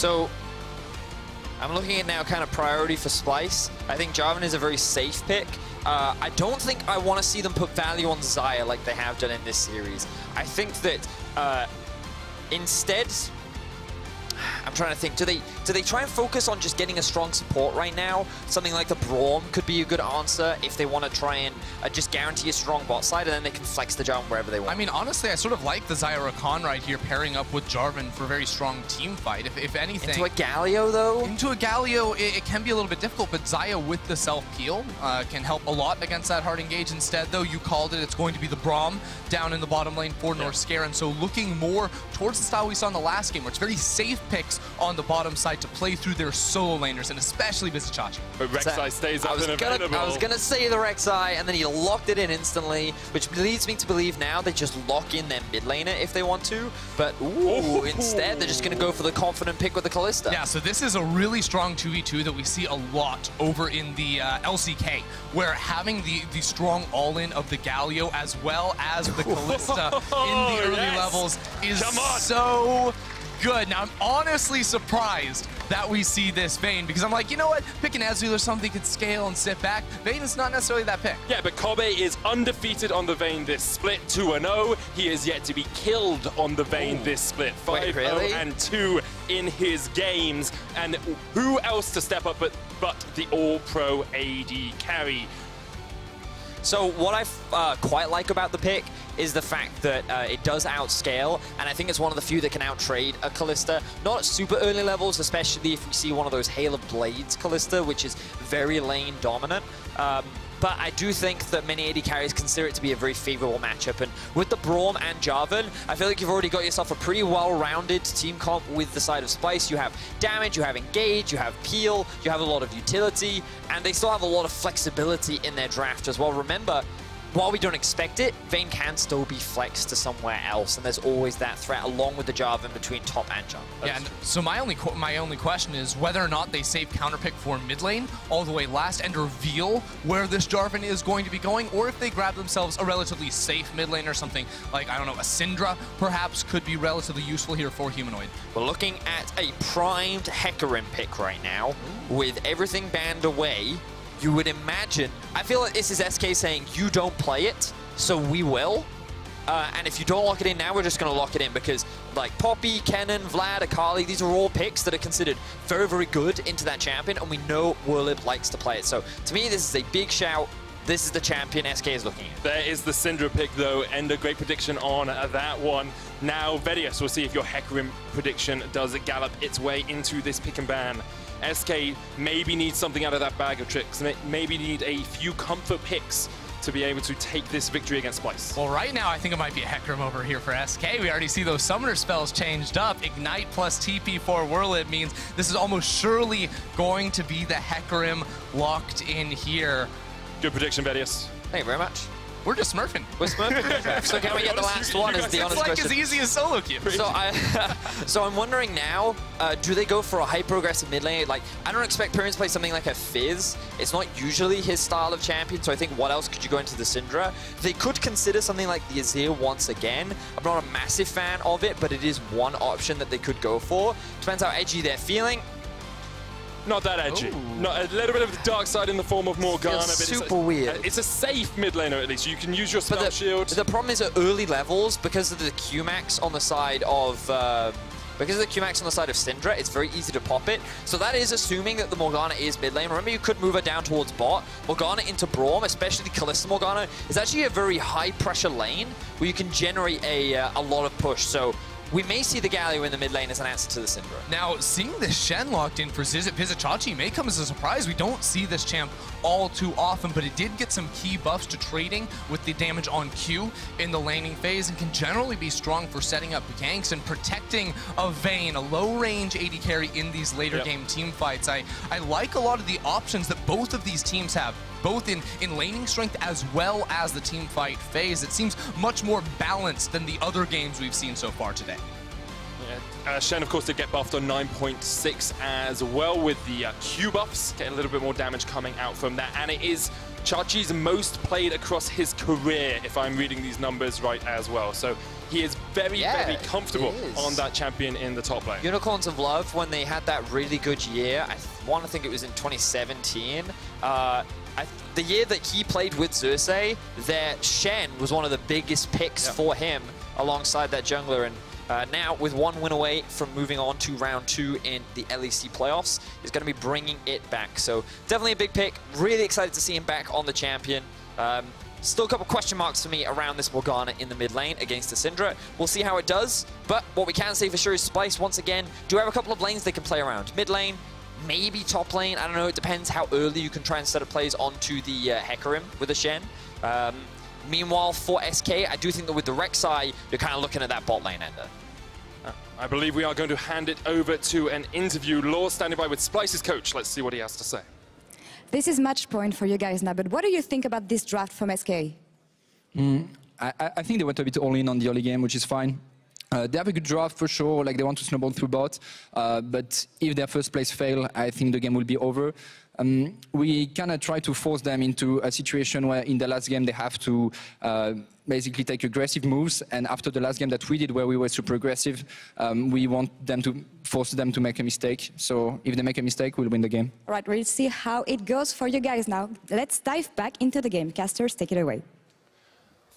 So I'm looking at now kind of priority for Splyce. I think Jarvan is a very safe pick. I don't think I want to see them put value on Xayah like they have done in this series. I think that instead, I'm trying to think, do they try and focus on just getting a strong support right now? Something like the Braum could be a good answer if they want to try and just guarantee a strong bot side, and then they can flex the Jarvan wherever they want. I mean, honestly, I sort of like the Xayah Rakan right here pairing up with Jarvan for a very strong team fight. If anything... Into a Galio, though? Into a Galio, it can be a little bit difficult, but Xayah with the self-peel can help a lot against that hard engage. Instead, though, you called it, it's going to be the Braum down in the bottom lane for Norskeren. So looking more towards the style we saw in the last game, where it's very safe picks on the bottom side to play through their solo laners, and especially Vizicsacsi. But Rek'Sai stays up and available. I was gonna say the Rek'Sai, and then he locked it in instantly, which leads me to believe now they just lock in their mid laner if they want to. But instead they're just gonna go for the confident pick with the Kalista. Yeah, so this is a really strong 2v2 that we see a lot over in the LCK, where having the strong all-in of the Galio as well as the Kalista in the early levels is so good. Now, I'm honestly surprised that we see this Vayne, because I'm like, you know what? Pick an Ezreal or something could scale and sit back. Vayne is not necessarily that pick. Yeah, but Kobbe is undefeated on the Vayne this split, 2-0. He is yet to be killed on the Vayne this split, 5-0-2 in his games. And who else to step up but the all-pro AD carry? So what I quite like about the pick is the fact that it does outscale, and I think it's one of the few that can outtrade a Kalista. Not at super early levels, especially if we see one of those Hail of Blades Kalista, which is very lane dominant. But I do think that many AD carries consider it to be a very favorable matchup. And with the Braum and Jarvan, I feel like you've already got yourself a pretty well-rounded team comp with the side of Splyce. You have damage, you have engage, you have peel, you have a lot of utility, and they still have a lot of flexibility in their draft as well. Remember, while we don't expect it, Vayne can still be flexed to somewhere else, and there's always that threat along with the Jarvan between top and jungle. Yeah, and so my only question is whether or not they save counterpick for mid lane all the way last and reveal where this Jarvan is going to be going, or if they grab themselves a relatively safe mid lane or something like, I don't know, a Syndra perhaps could be relatively useful here for Humanoid. We're looking at a primed Hecarim pick right now. With everything banned away, you would imagine, I feel like this is SK saying, you don't play it, so we will. And if you don't lock it in now, we're just going to lock it in, because like Poppy, Kennen, Vlad, Akali, these are all picks that are considered very, very good into that champion, and we know Werlyb likes to play it. So to me, this is a big shout. This is the champion SK is looking at. There is the Syndra pick, though, and a great prediction on that one. Now, Vedius, we'll see if your Hecarim prediction does gallop its way into this pick and ban. SK maybe needs something out of that bag of tricks, maybe need a few comfort picks to be able to take this victory against Splyce. Well, right now, I think it might be a Hecarim over here for SK. We already see those summoner spells changed up. Ignite plus TP for Werlyb means this is almost surely going to be the Hecarim locked in here. Good prediction, Vedius. Thank you very much. We're just smurfing. We're smurfing. So can we get the last one is the honest question. It's like as easy as solo queue. So I'm wondering now, do they go for a hyper-aggressive mid lane? Like, I don't expect Pirean to play something like a Fizz. It's not usually his style of champion, so I think what else could you go into the Syndra? They could consider something like the Azir once again. I'm not a massive fan of it, but it is one option that they could go for. Depends how edgy they're feeling. Not that edgy. Not a little bit of the dark side in the form of Morgana, but super weird. It's a safe mid laner at least. You can use your spell shield. The problem is at early levels, because of the Q-Max on the side of Syndra, it's very easy to pop it. So that is assuming that the Morgana is mid lane. Remember, you could move her down towards bot. Morgana into Braum, especially Kalista Morgana, is actually a very high pressure lane where you can generate a lot of push. So we may see the Galio in the mid lane as an answer to the Syndra. Now, seeing this Shen locked in for Vizicsacsi may come as a surprise. We don't see this champ all too often, but it did get some key buffs to trading with the damage on Q in the laning phase, and can generally be strong for setting up ganks and protecting a Vayne, a low-range AD carry in these later game team fights. I like a lot of the options that both of these teams have, both in laning strength as well as the team fight phase. It seems much more balanced than the other games we've seen so far today. Shen, of course, did get buffed on 9.6 as well with the Q buffs, getting a little bit more damage coming out from that. And it is Chachi's most played across his career, if I'm reading these numbers right as well. So he is very, very it comfortable is. on that champion in the top lane. Unicorns of Love, when they had that really good year, I want to think it was in 2017, the year that he played with Xerxe, their Shen was one of the biggest picks for him alongside that jungler. And now, with one win away from moving on to round 2 in the LEC playoffs, is going to be bringing it back. So definitely a big pick. Really excited to see him back on the champion. Still a couple question marks for me around this Morgana in the mid lane against the Syndra. We'll see how it does, but what we can say for sure is Splyce, once again, do have a couple of lanes they can play around. Mid lane, maybe top lane, I don't know, it depends how early you can try and set up plays onto the Hecarim with a Shen. Meanwhile, for SK, I do think that with the Rek'Sai, you're kind of looking at that bot lane ender. I believe we are going to hand it over to an interview. Law standing by with Splyce's coach. Let's see what he has to say. This is match point for you guys now, but what do you think about this draft from SK? I think they went a bit all in on the early game, which is fine. They have a good draft for sure, like they want to snowball through bot, but if their first place fail, I think the game will be over. We kind of try to force them into a situation where in the last game they have to basically take aggressive moves, and after the last game that we did where we were super aggressive, we want them to force them to make a mistake. So if they make a mistake, we'll win the game. All right, we'll see how it goes for you guys now. Let's dive back into the game. Casters, take it away.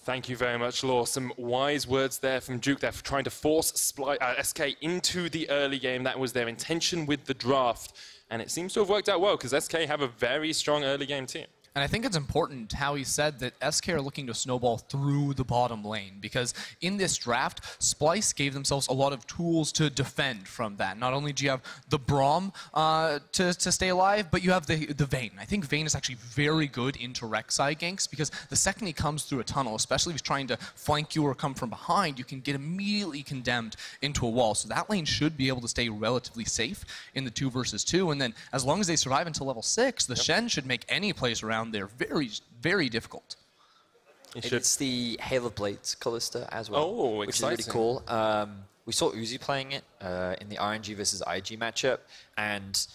Thank you very much, Law. Some wise words there from Duke there for trying to force SK into the early game. That was their intention with the draft. And it seems to have worked out well because SK have a very strong early game team. And I think it's important how he said that SK are looking to snowball through the bottom lane, because in this draft, Splyce gave themselves a lot of tools to defend from that. Not only do you have the Braum to stay alive, but you have the Vayne. I think Vayne is actually very good into Rek'Sai ganks, because the second he comes through a tunnel, especially if he's trying to flank you or come from behind, you can get immediately condemned into a wall. So that lane should be able to stay relatively safe in the 2 versus 2. And then as long as they survive until level 6, the Shen should make any plays around there very, very difficult. It's the Hail of Blades Kalista as well, which exciting. is really cool. We saw Uzi playing it in the RNG versus IG matchup, and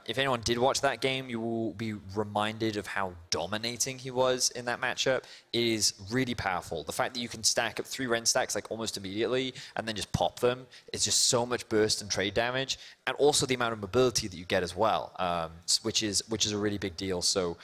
if anyone did watch that game, you will be reminded of how dominating he was in that matchup. It is really powerful. The fact that you can stack up 3 Ren stacks like almost immediately and then just pop them is just so much burst and trade damage, and also the amount of mobility that you get as well, which is a really big deal. So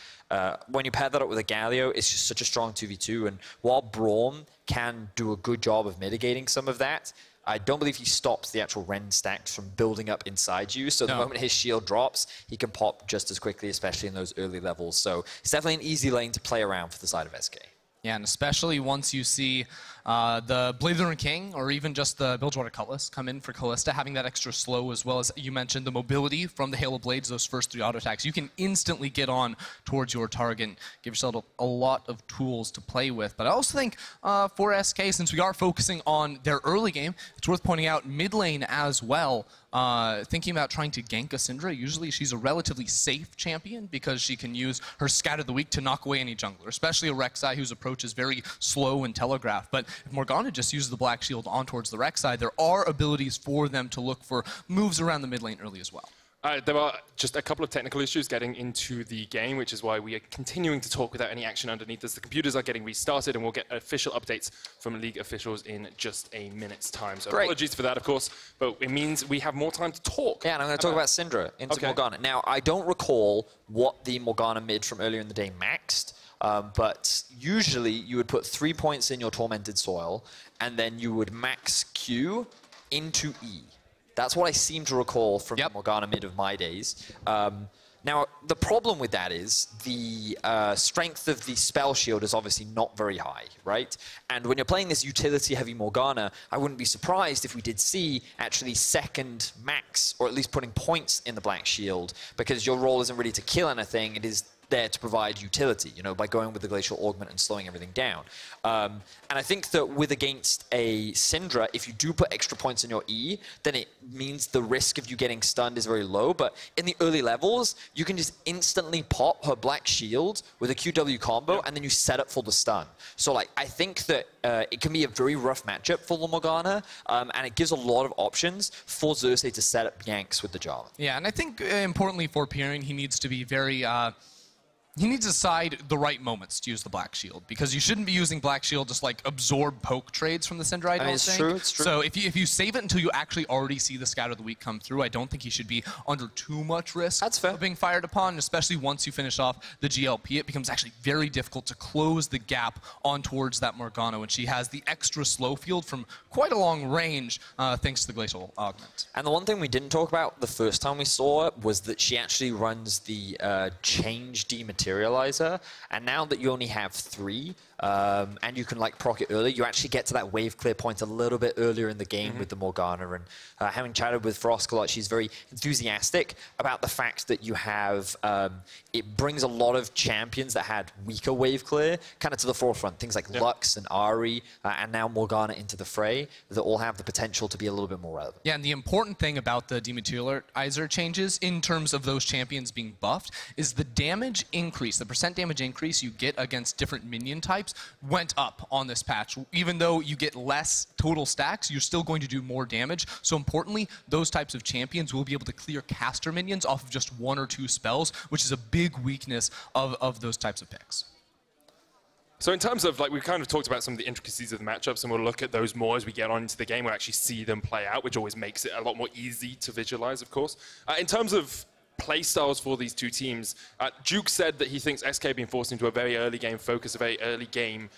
when you pair that up with a Galio, it's just such a strong 2v2, and while Braum can do a good job of mitigating some of that, I don't believe he stops the actual Ren stacks from building up inside you. So the moment his shield drops, he can pop just as quickly, especially in those early levels. So it's definitely an easy lane to play around for the side of SK. Yeah, and especially once you see the Blazing King or even just the Bilgewater Cutlass come in for Kalista, having that extra slow, as well as you mentioned the mobility from the Hail of Blades, those first 3 auto attacks, you can instantly get on towards your target, give yourself a lot of tools to play with. But I also think for SK, since we are focusing on their early game, it's worth pointing out mid lane as well. Thinking about trying to gank a Syndra, usually she's a relatively safe champion because she can use her Scatter the Weak to knock away any jungler, especially a Rek'Sai whose approach is very slow and telegraphed. But if Morgana just uses the Black Shield on towards the Rek'Sai, there are abilities for them to look for moves around the mid lane early as well. There are just a couple of technical issues getting into the game, which is why we are continuing to talk without any action underneath us. The computers are getting restarted, and we'll get official updates from League officials in just a minute's time. So apologies for that, of course, but it means we have more time to talk. Yeah, and I'm going to talk about Syndra into Morgana. Now, I don't recall what the Morgana mid from earlier in the day maxed, but usually you would put 3 points in your Tormented Soil, and then you would max Q into E. That's what I seem to recall from the Morgana mid of my days. Now, the problem with that is the strength of the spell shield is obviously not very high, right? And when you're playing this utility-heavy Morgana, I wouldn't be surprised if we did see actually second max, or at least putting points in the Black Shield, because your role isn't really to kill anything, it is there to provide utility, you know, by going with the Glacial Augment and slowing everything down. And I think that with against a Syndra, if you do put extra points in your E, then it means the risk of you getting stunned is very low. But in the early levels, you can just instantly pop her Black Shield with a QW combo, and then you set up for the stun. So, like, I think that it can be a very rough matchup for La Morgana, and it gives a lot of options for Xerxe to set up ganks with the Jarvan. Yeah, and I think importantly for Pirean, he needs to be very He needs to decide the right moments to use the Black Shield, because you shouldn't be using Black Shield just like absorb poke trades from the Syndra, I don't it's think. true, it's true. So if you save it until you actually already see the Scout of the Week come through, I don't think he should be under too much risk of being fired upon, especially once you finish off the GLP. It becomes actually very difficult to close the gap on towards that Morgana when she has the extra slow field from quite a long range thanks to the Glacial Augment. And the one thing we didn't talk about the first time we saw it was that she actually runs the change dematerializer, and now that you only have 3 and you can like proc it early, you actually get to that wave clear point a little bit earlier in the game with the Morgana. And having chatted with Frosk a lot, she's very enthusiastic about the fact that you have, it brings a lot of champions that had weaker wave clear kind of to the forefront. Things like Lux and Ahri and now Morgana into the fray that all have the potential to be a little bit more relevant. Yeah, and the important thing about the dematerializer changes in terms of those champions being buffed is the damage increase, the percent damage increase you get against different minion types went up on this patch. Even though you get less total stacks, you're still going to do more damage. So importantly, those types of champions will be able to clear caster minions off of just 1 or 2 spells, which is a big weakness of those types of picks. So in terms of, like, we've kind of talked about some of the intricacies of the matchups, and we'll look at those more as we get on into the game. We'll actually see them play out, which always makes it a lot more easy to visualize, of course. In terms of play styles for these two teams, Duke said that he thinks SK being forced into a very early game focus, a very early game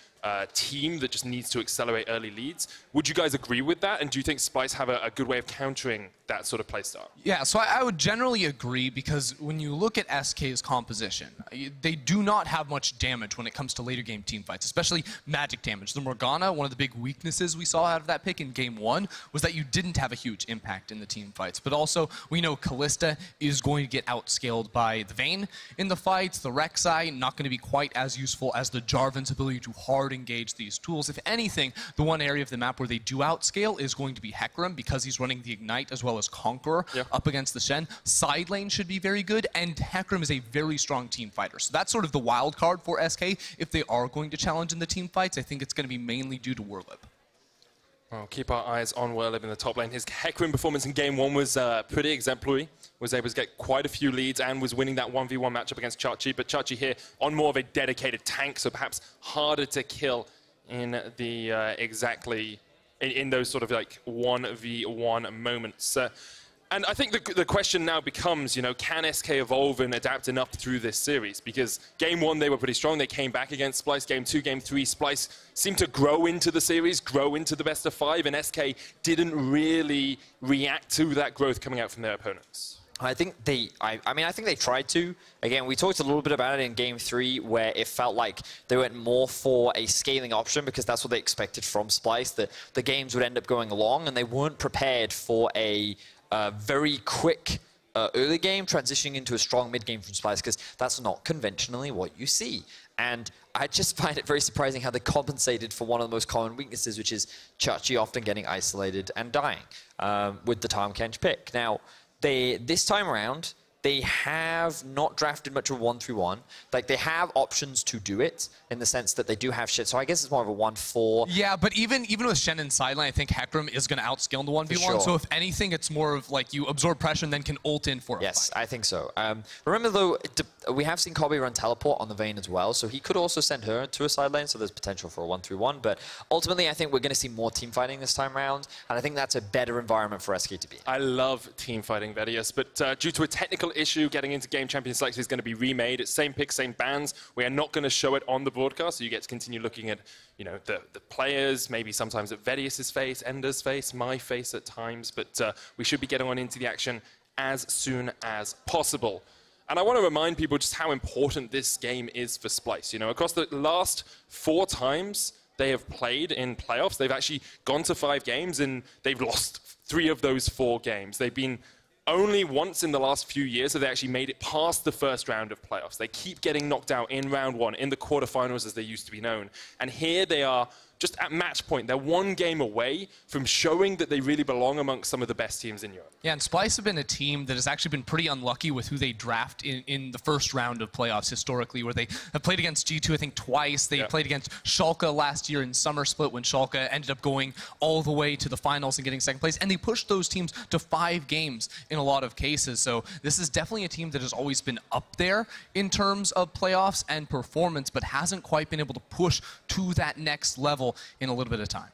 team that just needs to accelerate early leads. Would you guys agree with that? And do you think Splyce have a good way of countering that sort of play style? Yeah, so I would generally agree, because when you look at SK's composition, they do not have much damage when it comes to later game team fights, especially magic damage. The Morgana, one of the big weaknesses we saw out of that pick in game 1 was that you didn't have a huge impact in the team fights. But also, we know Kalista is going to get outscaled by the Vayne in the fights. The Rek'Sai not going to be quite as useful as the Jarvan's ability to hard engage these tools. If anything, the one area of the map where they do outscale is going to be Hecarim, because he's running the Ignite as well as Conqueror up against the Shen. Side lane should be very good, and Hecarim is a very strong team fighter. So that's sort of the wild card for SK. If they are going to challenge in the team fights, I think it's going to be mainly due to Werlyb. Well, keep our eyes on Werlyb in the top lane. His Hecarim performance in game 1 was pretty exemplary. Was able to get quite a few leads and was winning that 1v1 matchup against Xerxe. But Xerxe here on more of a dedicated tank, so perhaps harder to kill in the in those sort of like 1v1 moments. And I think the question now becomes, you know, can SK evolve and adapt enough through this series? Because game 1, they were pretty strong. They came back against Splyce. Game 2, game 3, Splyce seemed to grow into the series, grow into the best of 5, and SK didn't really react to that growth coming out from their opponents. I think I think they tried to. Again, we talked a little bit about it in game 3, where it felt like they went more for a scaling option because that's what they expected from Splyce, that the games would end up going along, and they weren't prepared for a very quick early game transitioning into a strong mid game from Splyce, because that's not conventionally what you see. And I just find it very surprising how they compensated for one of the most common weaknesses, which is Xerxe often getting isolated and dying with the Tahm Kench pick. Now, this time around, they have not drafted much of a 1-3-1. Like, they have options to do it in the sense that they do have shit. So I guess it's more of a 1-4. Yeah, but even with Shen and sideline, I think Hecarim is going to outscale in the 1v1. Sure. So if anything, it's more of like you absorb pressure and then can ult in for a Yes, fight. I think so. Remember, though, we have seen Kobbe run teleport on the Vayne as well, so he could also send her to a side lane, so there's potential for a 1-3-1. But ultimately, I think we're going to see more team fighting this time around, and I think that's a better environment for SK to be in. I love team fighting, Vedius, but due to a technical issue, getting into Game Champion Selection is going to be remade. It's same pick, same bans. We are not going to show it on the broadcast, so you get to continue looking at, you know, the players, maybe sometimes at Vedius's face, Ender's face, my face at times, but we should be getting on into the action as soon as possible. And I want to remind people just how important this game is for Splyce. You know, across the last 4 times they have played in playoffs, they've actually gone to 5 games and they've lost 3 of those 4 games. They've been only once in the last few years have they actually made it past the first round of playoffs. They keep getting knocked out in round 1, in the quarterfinals as they used to be known. And here they are just at match point, they're one game away from showing that they really belong amongst some of the best teams in Europe. Yeah, and Splyce have been a team that has actually been pretty unlucky with who they draft in the first round of playoffs historically, where they have played against G2, I think, twice. They played against Schalke last year in Summer Split when Schalke ended up going all the way to the finals and getting second place. And they pushed those teams to 5 games in a lot of cases. So this is definitely a team that has always been up there in terms of playoffs and performance, but hasn't quite been able to push to that next level in a little bit of time.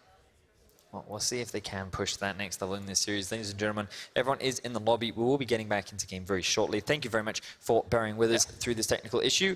Well, we'll see if they can push that next level in this series. Ladies and gentlemen, everyone is in the lobby. We will be getting back into game very shortly. Thank you very much for bearing with us through this technical issue.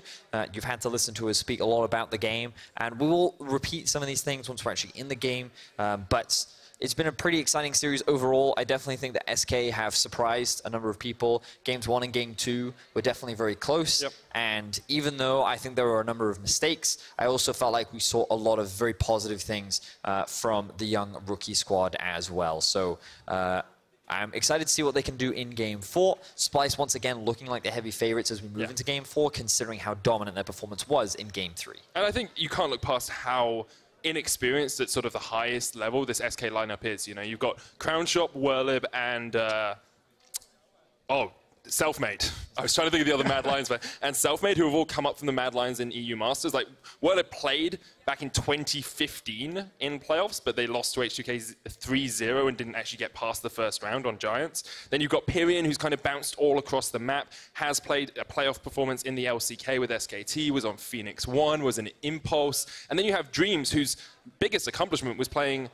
You've had to listen to us speak a lot about the game, and we will repeat some of these things once we're actually in the game. But it's been a pretty exciting series overall. I definitely think that SK have surprised a number of people. Games 1 and Game 2 were definitely very close. And even though I think there were a number of mistakes, I also felt like we saw a lot of very positive things from the young rookie squad as well. So I'm excited to see what they can do in Game 4. Splyce, once again, looking like the heavy favorites as we move into Game 4, considering how dominant their performance was in Game 3. And I think you can't look past how inexperienced at sort of the highest level this SK lineup is. You know, you've got Crownshot, Werlyb, and Selfmade. I was trying to think of the other Mad Lions, and Selfmade, who have all come up from the Mad Lions in EU Masters. Like, Werlyb played back in 2015 in playoffs, but they lost to H2K 3-0 and didn't actually get past the first round on Giants. Then you've got Pirean, who's kind of bounced all across the map, has played a playoff performance in the LCK with SKT, was on Phoenix 1, was an Impulse. And then you have Dreams, whose biggest accomplishment was playing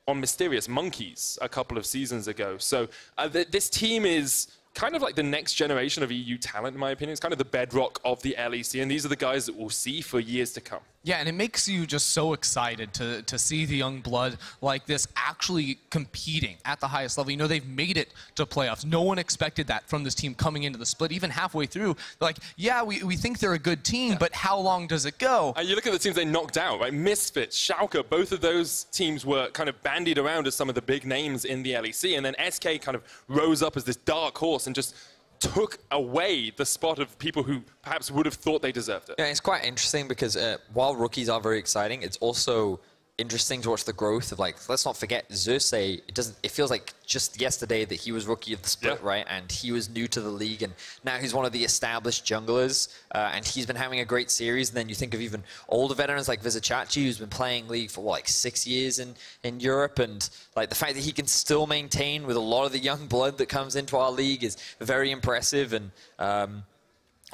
on Mysterious Monkeys a couple of seasons ago. So this team is kind of like the next generation of EU talent, in my opinion. It's kind of the bedrock of the LEC, and these are the guys that we'll see for years to come. Yeah, and it makes you just so excited to see the young blood like this actually competing at the highest level. You know, they've made it to playoffs. No one expected that from this team coming into the split. Even halfway through, they're like, yeah, we think they're a good team, but how long does it go? And you look at the teams they knocked out, right? Misfits, Schalke, both of those teams were kind of bandied around as some of the big names in the LEC, and then SK kind of rose up as this dark horse and just took away the spot of people who perhaps would have thought they deserved it. Yeah, it's quite interesting because while rookies are very exciting, it's also interesting to watch the growth of, like, let's not forget Xerxe. It feels like just yesterday that he was rookie of the split, right? And he was new to the league, and now he's one of the established junglers, and he's been having a great series. And then you think of even older veterans like Vizicsacsi, who's been playing League for, what, like 6 years in Europe, and like the fact that he can still maintain with a lot of the young blood that comes into our league is very impressive. And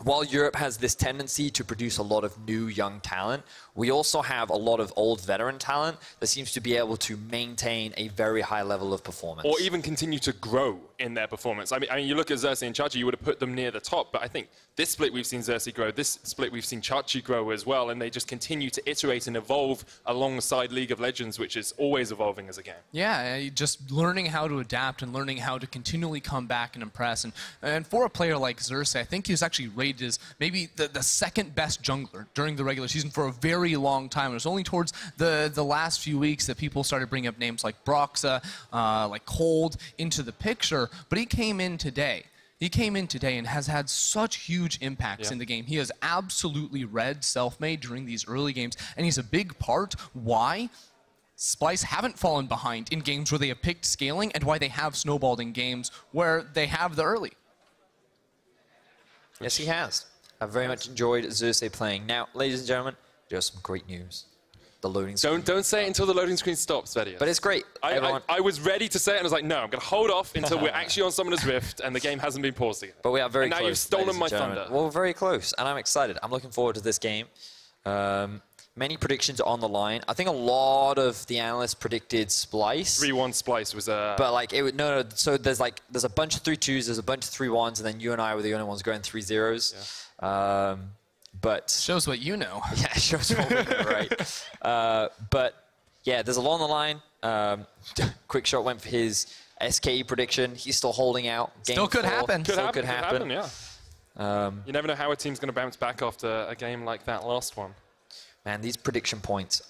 while Europe has this tendency to produce a lot of new young talent, we also have a lot of old veteran talent that seems to be able to maintain a very high level of performance. Or even continue to grow in their performance. I mean, you look at Xerxe and Chachi, you would have put them near the top, but I think this split we've seen Xerxe grow, this split we've seen Chachi grow as well, and they just continue to iterate and evolve alongside League of Legends, which is always evolving as a game. Yeah, just learning how to adapt and learning how to continually come back and impress. And for a player like Xerxe, I think he was actually rated as maybe the second best jungler during the regular season for a very long time. It was only towards the last few weeks that people started bringing up names like Broxa, like Cold into the picture, but he came in today. He came in today and has had such huge impacts in the game. He has absolutely read Selfmade during these early games, and he's a big part why Splyce haven't fallen behind in games where they have picked scaling and why they have snowballed in games where they have the early. Yes, he has. I've very much enjoyed Xerxe playing. Now, ladies and gentlemen, there's some great news. The loading screen. Don't say it until the loading screen stops, Vedius. But it's great. I was ready to say it, and I was like, no, I'm going to hold off until we're actually on Summoner's Rift, and the game hasn't been paused again. But we are very close. And now you've stolen my thunder. Well, we're very close, and I'm excited. I'm looking forward to this game. Many predictions on the line. I think a lot of the analysts predicted Splyce. 3-1 Splyce was a... But like, no. So there's a bunch of 3-2s, there's a bunch of 3-1s, and then you and I were the only ones going 3-0s. Yeah. But shows what you know. Yeah, shows what we know, right? But yeah, there's a lot on the line. Quickshot went for his SKE prediction. He's still holding out. Game Still could 4. happen. Could happen, yeah. You never know how a team's going to bounce back after a game like that last one. Man, these prediction points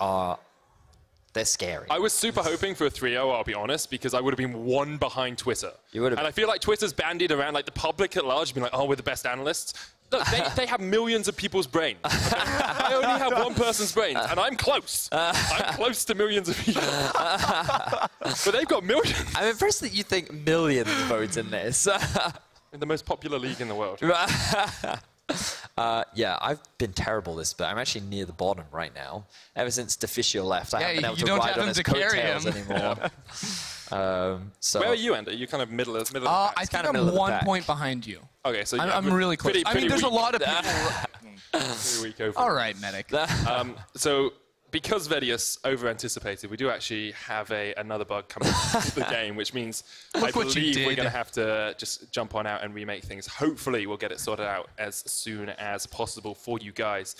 they're scary. I was super hoping for a 3-0, I'll be honest, because I would have been one behind Twitter. You would have. And I feel like Twitter's bandied around, like the public at large, being like, oh, we're the best analysts. Look, they have millions of people's brains. I only have one person's brains, and I'm close. I'm close to millions of people. But they've got millions. I'm impressed that you think millions vote in this. In the most popular league in the world. Yeah, I've been terrible this, but I'm actually near the bottom right now. Ever since Deficio left, I haven't been able to ride on his coattails anymore. So where are you, Ender? You kind of middle of the pack. I think I'm 1 point behind you. Okay, so I'm really close. I mean, there's a lot of people. Pretty weak over. All right, medic. So because Vedius over-anticipated, we do actually have another bug coming to the game, which means I believe we're going to have to just jump on out and remake things. Hopefully, we'll get it sorted out as soon as possible for you guys.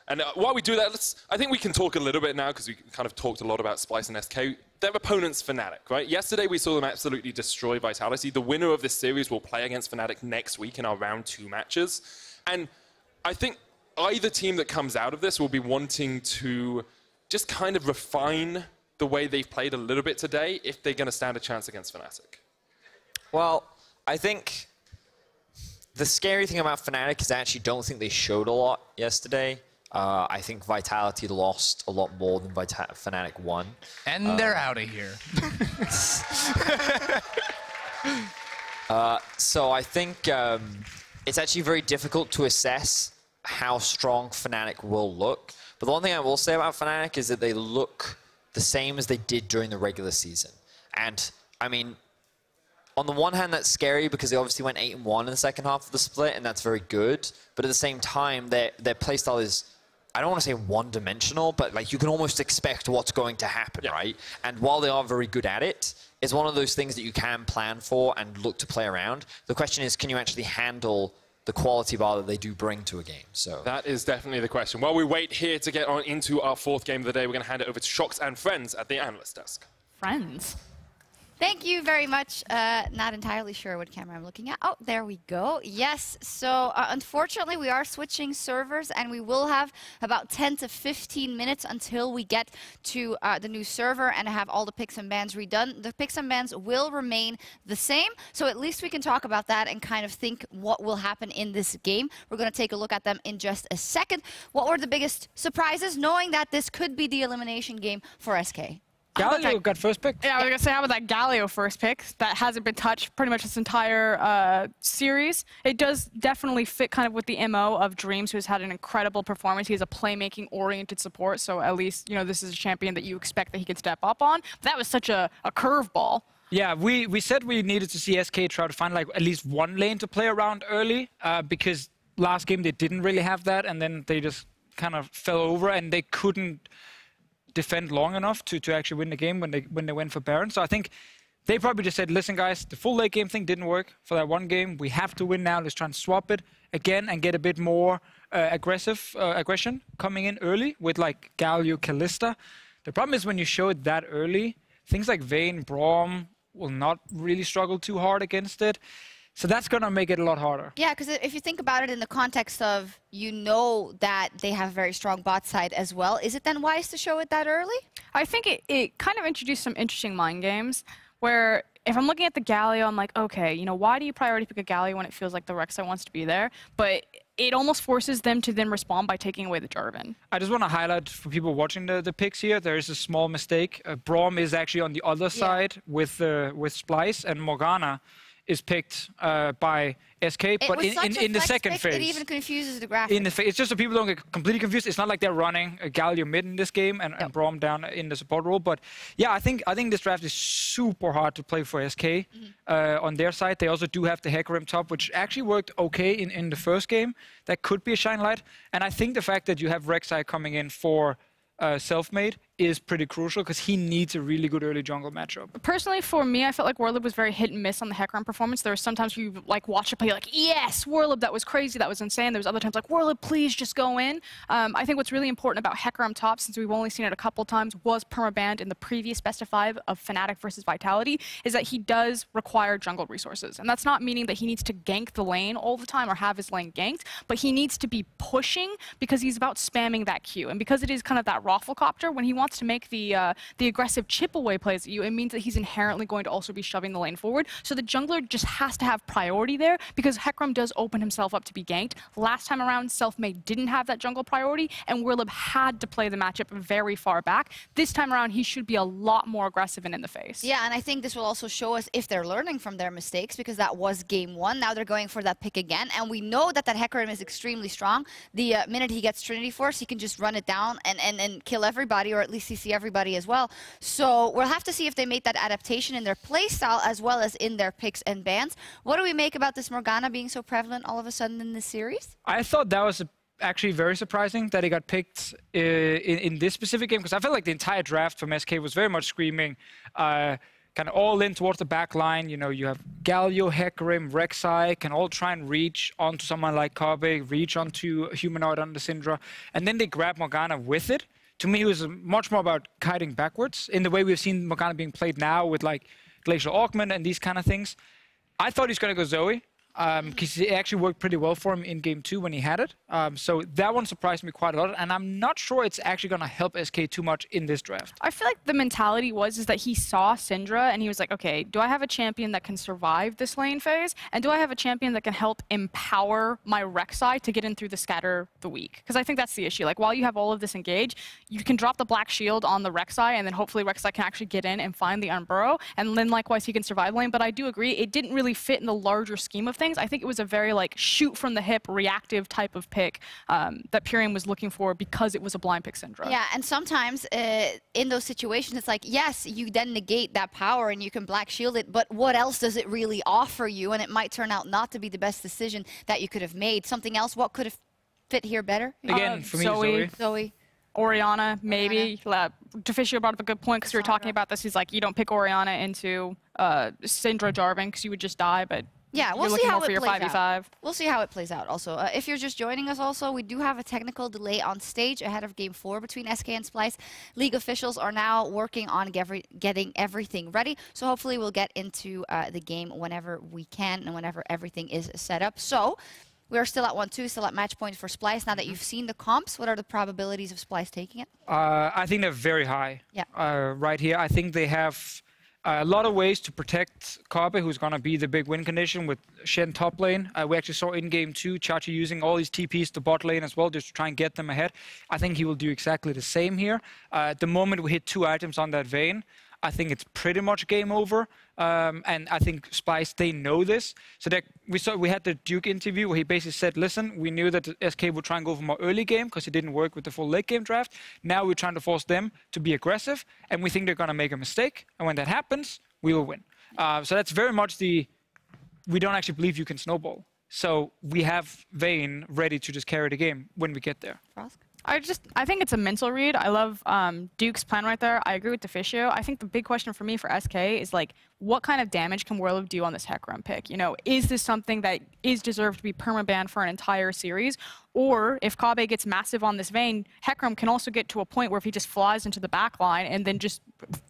And while we do that, I think we can talk a little bit now, because we kind of talked a lot about Splyce and SK. Their opponent's Fnatic, right? Yesterday, we saw them absolutely destroy Vitality. The winner of this series will play against Fnatic next week in our round 2 matches. And I think either team that comes out of this will be wanting to just kind of refine the way they've played a little bit today if they're going to stand a chance against Fnatic. Well, I think the scary thing about Fnatic is I actually don't think they showed a lot yesterday. I think Vitality lost a lot more than Fnatic won. And they're out of here. So I think it's actually very difficult to assess how strong Fnatic will look. But the one thing I will say about Fnatic is that they look the same as they did during the regular season. And, I mean, on the one hand, that's scary because they obviously went 8-1 in the second half of the split, and that's very good. But at the same time, their playstyle is, I don't want to say one-dimensional, but like you can almost expect what's going to happen, right? And while they are very good at it, it's one of those things that you can plan for and look to play around. The question is, can you actually handle the quality bar that they do bring to a game? So that is definitely the question. While we wait here to get on into our 4th game of the day, we're going to hand it over to Shox and Friends at the analyst desk. Friends. Thank you very much. Not entirely sure what camera I'm looking at. Oh, there we go. Yes, so unfortunately we are switching servers and we will have about 10 to 15 minutes until we get to the new server and have all the picks and bans redone. The picks and bans will remain the same, so at least we can talk about that and kind of think what will happen in this game. We're going to take a look at them in just a second. What were the biggest surprises, knowing that this could be the elimination game for SK? Galio got first pick. Yeah, I was going to say, how about that Galio first pick? That hasn't been touched pretty much this entire series. It does definitely fit kind of with the MO of Dreams, who's had an incredible performance. He has a playmaking-oriented support, so at least, you know, this is a champion that you expect that he can step up on. But that was such a curveball. Yeah, we said we needed to see SK try to find like at least one lane to play around early, because last game they didn't really have that, and then they just kind of fell over, and they couldn't defend long enough to actually win the game when they went for Baron. So I think they probably just said, listen guys, the full late game thing didn't work for that one game. We have to win now. Let's try and swap it again and get a bit more aggression coming in early with like Galio, Kalista. The problem is when you show it that early, things like Vayne, Braum will not really struggle too hard against it. So that's going to make it a lot harder. Yeah, because if you think about it in the context of, you know that they have a very strong bot side as well, is it then wise to show it that early? I think it kind of introduced some interesting mind games where if I'm looking at the Galio, I'm like, okay, you know, why do you priority pick a Galio when it feels like the Rek'Sai wants to be there? But it almost forces them to then respond by taking away the Jarvan. I just want to highlight for people watching the picks here, there is a small mistake. Braum is actually on the other side with Splyce, and Morgana is picked by SK, but in the second phase. It even confuses the graphics. It's just so people don't get completely confused. It's not like they're running a Galio mid in this game and Braum down in the support role. But yeah, I think this draft is super hard to play for SK on their side. They also do have the Hecarim top, which actually worked okay in the first game. That could be a shine light. And I think the fact that you have Rek'Sai coming in for Selfmade is pretty crucial because he needs a really good early jungle matchup. Personally, for me, I felt like Werlyb was very hit and miss on the Hecarim performance. There were sometimes you like watch it play, like, yes, Werlyb, that was crazy, that was insane. There was other times like, Werlyb, please just go in. I think what's really important about Hecarim top, since we've only seen it a couple times, was permabanned in the previous best of 5 of Fnatic versus Vitality, is that he does require jungle resources. And that's not meaning that he needs to gank the lane all the time or have his lane ganked, but he needs to be pushing because he's about spamming that Q. And because it is kind of that Rafflecopter, when he wants wants to make the aggressive chip away plays at you, it means that he's inherently going to also be shoving the lane forward. So the jungler just has to have priority there because Hecarim does open himself up to be ganked. Last time around, Selfmade didn't have that jungle priority, and Werlyb had to play the matchup very far back. This time around, he should be a lot more aggressive and in the face. Yeah, and I think this will also show us if they're learning from their mistakes, because that was game one. Now they're going for that pick again, and we know that Hecarim is extremely strong. The minute he gets Trinity Force, he can just run it down and kill everybody, or at least CC everybody as well. So we'll have to see if they make that adaptation in their playstyle as well as in their picks and bans. What do we make about this Morgana being so prevalent all of a sudden in this series? I thought that was actually very surprising that he got picked in this specific game, because I felt like the entire draft from SK was very much screaming kind of all in towards the back line. You know, you have Galio, Hecarim, Rek'Sai can all try and reach onto someone like Kobbe, reach onto Humanoid on the Syndra, and then they grab Morgana with it. To me, it was much more about kiting backwards in the way we've seen Morgana being played now with like Glacial Augment and these kind of things. I thought he was going to go Zoe, because it actually worked pretty well for him in game 2 when he had it. So that one surprised me quite a lot, and I'm not sure it's actually going to help SK too much in this draft. I feel like the mentality is that he saw Syndra and he was like, okay, do I have a champion that can survive this lane phase? And do I have a champion that can help empower my Rek'Sai to get in through the scatter the weak? Because I think that's the issue. Like, while you have all of this engaged, you can drop the black shield on the Rek'Sai, and then hopefully Rek'Sai can actually get in and find the unburrow, and then likewise he can survive lane. But I do agree, it didn't really fit in the larger scheme of things. I think it was a very like shoot from the hip, reactive type of pick that Pirean was looking for because it was a blind pick Syndra. Yeah, and sometimes in those situations, it's like, yes, you then negate that power and you can black shield it, but what else does it really offer you? And it might turn out not to be the best decision that you could have made. Something else, what could have fit here better? Again, for me, Zoe. Orianna, maybe. Deficio brought up a good point because we were talking about this. He's like, you don't pick Orianna into Syndra Jarvan because you would just die, but yeah, we'll you're see looking how more for it your plays 5v5. out. We'll see how it plays out also. If you're just joining us also, we do have a technical delay on stage ahead of Game 4 between SK and Splyce. League officials are now working on getting everything ready, so hopefully we'll get into the game whenever we can and whenever everything is set up. So we are still at 1-2, still at match point for Splyce. Now that you've seen the comps, what are the probabilities of Splyce taking it? I think they're very high. Yeah. Right here, I think they have a lot of ways to protect Kobbe, who's going to be the big win condition with Shen top lane. We actually saw in game 2, Chachi using all these TPs to bot lane as well, just to try and get them ahead. I think he will do exactly the same here. The moment we hit 2 items on that Vayne, I think it's pretty much game over. And I think Splyce, they know this. So we had the Duke interview where he basically said, listen, we knew that SK would try and go for more early game because it didn't work with the full late game draft. Now we're trying to force them to be aggressive, and we think they're going to make a mistake. And when that happens, we will win. So that's very much we don't actually believe you can snowball. So we have Vayne ready to just carry the game when we get there. Frost? I think it's a mental read. I love Duke's plan right there. I agree with Deficio. I think the big question for me for SK is like, what kind of damage can Werlyb do on this Hecarim pick? You know, is this something that is deserved to be permabanned for an entire series? Or if Kobbe gets massive on this Vayne, Hecarim can also get to a point where if he just flies into the back line and then just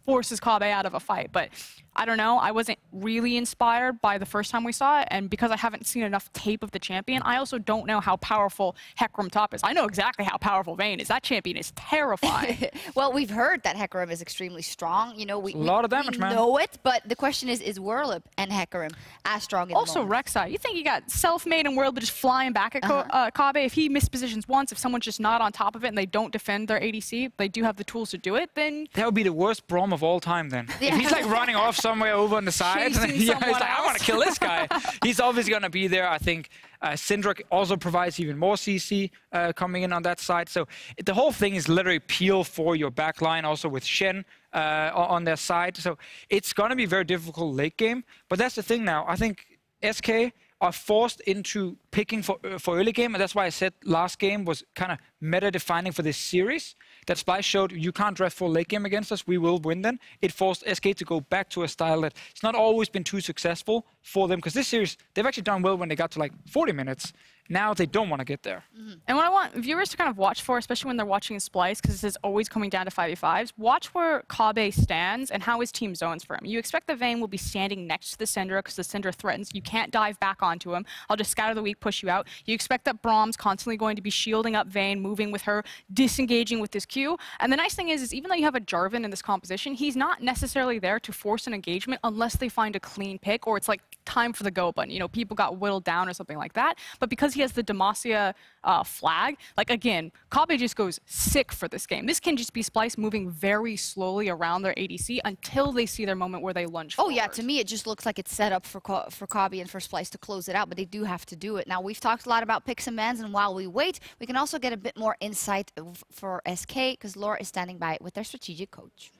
forces Kobbe out of a fight. But I don't know. I wasn't really inspired by the first time we saw it. And because I haven't seen enough tape of the champion, I also don't know how powerful Hecarim top is. I know exactly how powerful Vayne is. That champion is terrifying. Well, we've heard that Hecarim is extremely strong. You know, we lot of damage, man. know it, but the question is Werlyb and Hecarim as strong in the Also, Rek'Sai. You think you got Selfmade and Werlyb just flying back at Kobbe? If he mispositions once, if someone's just not on top of it and they don't defend their ADC, they do have the tools to do it, then... That would be the worst Braum of all time then. Yeah. If he's like running off somewhere over on the side, he's like, I want to kill this guy. He's obviously going to be there. I think Syndra also provides even more CC coming in on that side. So the whole thing is literally peel for your back line, also with Shen on their side. So it's going to be very difficult late game. But that's the thing now. I think SK are forced into picking for early game, and that's why I said last game was kind of meta-defining for this series. That Splyce showed you can't draft for late game against us, we will win then. It forced SK to go back to a style that it's not always been too successful for them, because this series, they've actually done well when they got to like 40 minutes. Now they don't want to get there. And what I want viewers to kind of watch for, especially when they're watching Splyce, because this is always coming down to 5v5s, watch where Kobbe stands and how his team zones for him. You expect the Vayne will be standing next to the Syndra because the Syndra threatens. You can't dive back onto him. I'll just scatter the weak, push you out. You expect that Braum's constantly going to be shielding up Vayne, moving with her, disengaging with this Q. And the nice thing is even though you have a Jarvan in this composition, he's not necessarily there to force an engagement unless they find a clean pick or it's like time for the go button. You know, people got whittled down or something like that. But because he has the Demacia flag, like again, Kobbe just goes sick for this game. This can just be Splyce moving very slowly around their ADC until they see their moment where they lunge forward. Yeah, to me it just looks like it's set up for Kobbe and for Splyce to close it out, but they do have to do it. Now, we've talked a lot about picks and bans, and while we wait, we can also get a bit more insight for SK, because Laura is standing by with their strategic coach.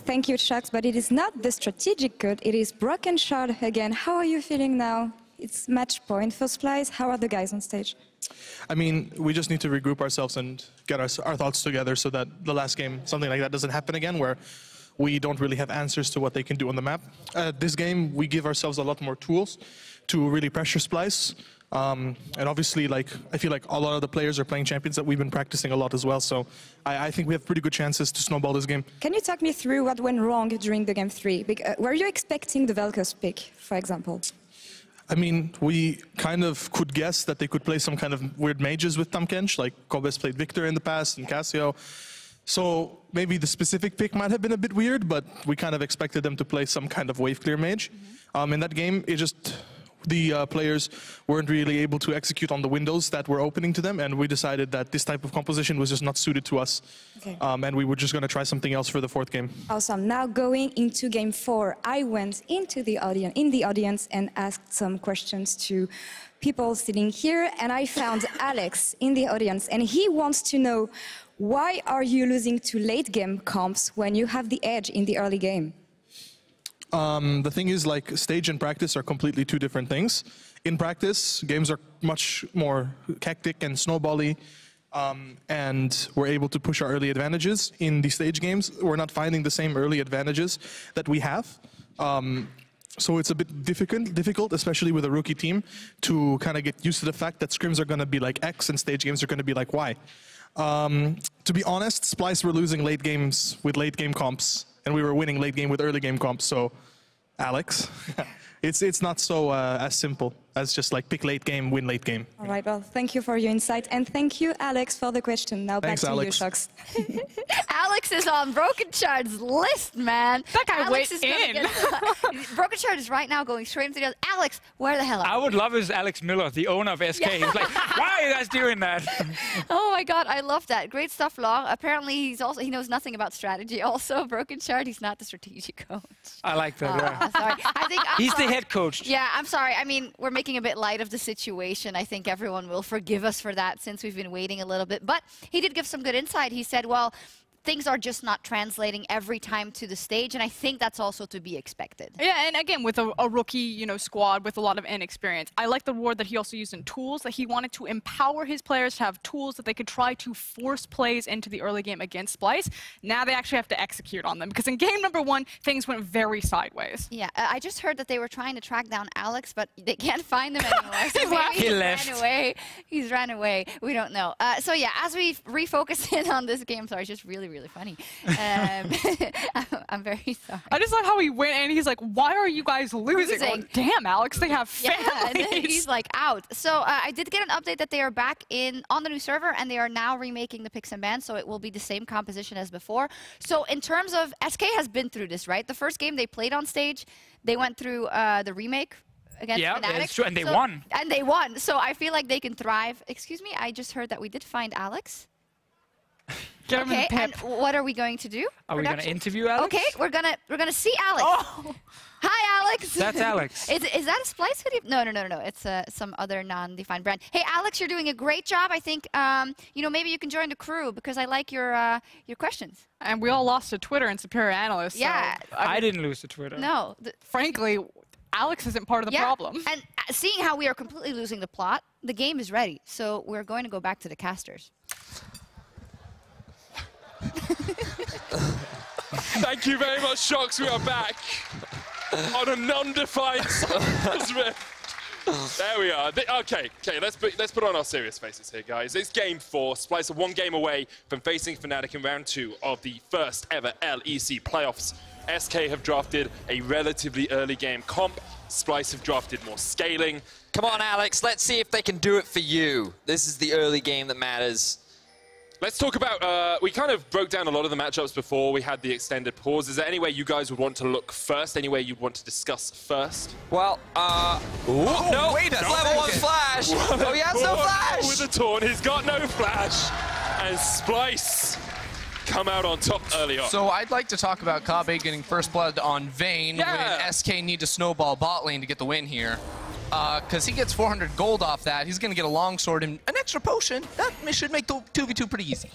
Thank you, Xerxe, but it is not the strategic code, it is broken shard again. How are you feeling now? It's match point for Splyce. How are the guys on stage? I mean, we just need to regroup ourselves and get our thoughts together so that the last game, something like that doesn't happen again, where we don't really have answers to what they can do on the map. This game, we give ourselves a lot more tools to really pressure Splyce. And obviously, like, I feel like a lot of the players are playing champions that we've been practicing a lot as well. So I think we have pretty good chances to snowball this game. Can you talk me through what went wrong during the game 3? Were you expecting the Vel'Koz pick, for example? I mean, we kind of could guess that they could play some kind of weird mages with Tahm Kench, like Kobbe's played Victor in the past and Cassio. So maybe the specific pick might have been a bit weird, but we kind of expected them to play some kind of wave clear mage. In that game, it just, the players weren't really able to execute on the windows that were opening to them, and we decided that this type of composition was just not suited to us. Okay. And we were just going to try something else for the 4th game. Awesome. Now going into game 4, I went into the audience and asked some questions to people sitting here, and I found Alex in the audience, and he wants to know, why are you losing to late game comps when you have the edge in the early game? The thing is, like, stage and practice are completely two different things. In practice, games are much more hectic and snowbally, and we're able to push our early advantages. In the stage games, we're not finding the same early advantages that we have. So it's a bit difficult, especially with a rookie team, to kind of get used to the fact that scrims are going to be like X and stage games are going to be like Y. To be honest, Splyce were losing late games with late game comps, and we were winning late game with early game comps. So, Alex, it's not so as simple as just like pick late game, win late game. All right, well, thank you for your insight, and thank you, Alex, for the question. Now Thanks, back to Alex. you, Xerxe. Alex is on Broken Shard's list, man. That guy Alex went in. Broken Shard is right now going straight into the other. Alex, where the hell are you? I would love is Alex Miller, the owner of SK. He's like, why are you guys doing that? Oh my god, I love that. Great stuff, Law. Apparently he knows nothing about strategy also. Broken Shard, he's not the strategic coach. I like that, yeah. Sorry. He's the head coach. Yeah, I'm sorry. I mean, we're making a bit light of the situation. I think everyone will forgive us for that since we've been waiting a little bit. But he did give some good insight. He said, well, things are just not translating every time to the stage, and I think that's also to be expected. Yeah, and again, with a rookie, squad with a lot of inexperience, I like the word that he also used in tools, that he wanted to empower his players to have tools that they could try to force plays into the early game against Splyce. Now they actually have to execute on them, because in game number 1, things went very sideways. Yeah, I just heard that they were trying to track down Alex, but they can't find him anymore. So he left. Ran away. He's ran away. We don't know. So yeah, as we refocus in on this game, sorry, it's just really funny. I'm very sorry. I just love how he went and he's like, why are you guys losing? Well, damn, Alex, they have families. Yeah, and then he's like out. So I did get an update that they are back on the new server, and they are now remaking the picks and bans, so it will be the same composition as before. So in terms of, SK has been through this, right? The first game they played on stage, they went through the remake against Fnatic. That's true, and they won. And they won, so I feel like they can thrive. Excuse me, I just heard that we did find Alex. Okay, and what are we going to do? Are we going to interview Alex? Okay, we're gonna see Alex. Oh. Hi, Alex. That's Alex. Is that a Splyce video? No. It's some other non-defined brand. Hey, Alex, you're doing a great job. I think maybe you can join the crew because I like your questions. And we all lost to Twitter and Superior Analyst. Yeah. So, I didn't lose to Twitter. No. Frankly, Alex isn't part of the problem. And seeing how we are completely losing the plot, the game is ready. So we're going to go back to the casters. Thank you very much, Xerxe. We are back on a non-defined rift. There we are. Okay, let's put on our serious faces here, guys. It's game 4. Splyce are 1 game away from facing Fnatic in round 2 of the first ever LEC playoffs. SK have drafted a relatively early game comp Splyce have drafted more scaling. Come on, Alex, let's see if they can do it for you. This is the early game that matters. Let's talk about, we kind of broke down a lot of the matchups before we had the extended pause. Is there any way you guys would want to look first? Any way you'd want to discuss first? Well, no, wait a level 1 second. flash. Oh, he has no flash. With the taunt, he's got no flash. And Splyce come out on top early on. So I'd like to talk about Kobbe getting first blood on Vayne Yeah. when SK need to snowball bot lane to get the win here. Because he gets 400 gold off that. He's going to get a longsword and an extra potion. That should make the 2v2 pretty easy.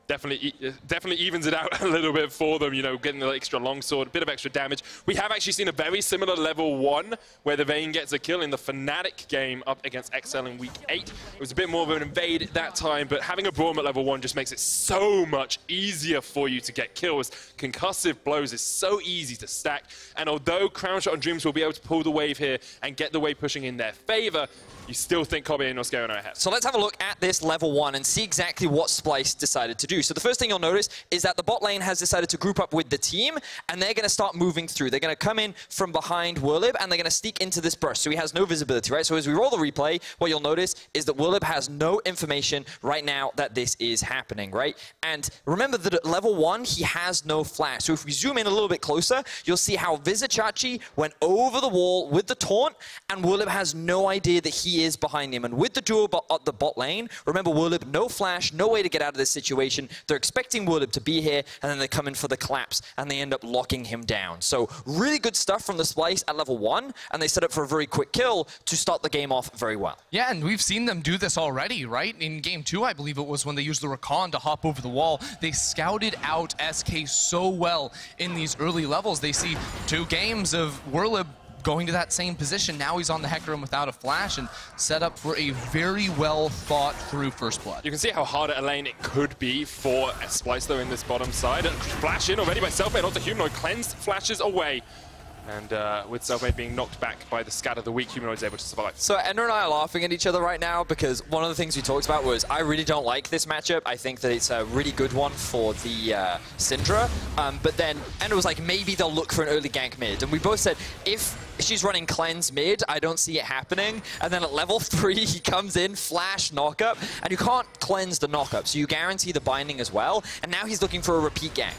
Definitely evens it out a little bit for them, you know, getting the extra longsword, a bit of extra damage. We have actually seen a very similar level 1 where the Vayne gets a kill in the Fnatic game up against XL in week 8. It was a bit more of an invade at that time, but having a Braum at level 1 just makes it so much easier for you to get kills. Concussive blows is so easy to stack, and although Crownshot and Dreams will be able to pull the wave here and get the wave pushing in their favor, you still think Kobbe and Norskeren are ahead. So let's have a look at this level 1 and see exactly what Splyce decided to do. So the first thing you'll notice is that the bot lane has decided to group up with the team, and they're going to start moving through. They're going to come in from behind Werlyb, and they're going to sneak into this burst. So he has no visibility, right? So as we roll the replay, what you'll notice is that Werlyb has no information right now that this is happening, right? And remember that at level 1, he has no flash. So if we zoom in a little bit closer, you'll see how Vizicsacsi went over the wall with the taunt, and Werlyb has no idea that he is behind him. And with the duo at the bot lane, remember Werlyb, no flash, no way to get out of this situation. They're expecting Werlyb to be here, and then they come in for the collapse, and they end up locking him down. So really good stuff from the Splyce at level 1, and they set up for a very quick kill to start the game off very well. Yeah, and we've seen them do this already, right? In game 2, I believe it was when they used the Recon to hop over the wall. They scouted out SK so well in these early levels. They see 2 games of Werlyb going to that same position. Now he's on the Hecarim without a flash and set up for a very well thought through first blood. You can see how hard a lane it could be for Splyce though in this bottom side. Flash in already by Selfmade onto Humanoid, cleansed, flashes away. And with Selfmade being knocked back by the scat of the week, Humanoid's able to survive. So Ender and I are laughing at each other right now because one of the things we talked about was I really don't like this matchup. I think that it's a really good one for the Syndra. But then Ender was like, maybe they'll look for an early gank mid. And we both said, if she's running cleanse mid, I don't see it happening. And then at level 3, he comes in, flash, knockup. And you can't cleanse the knockup, so you guarantee the binding as well. And now he's looking for a repeat gank.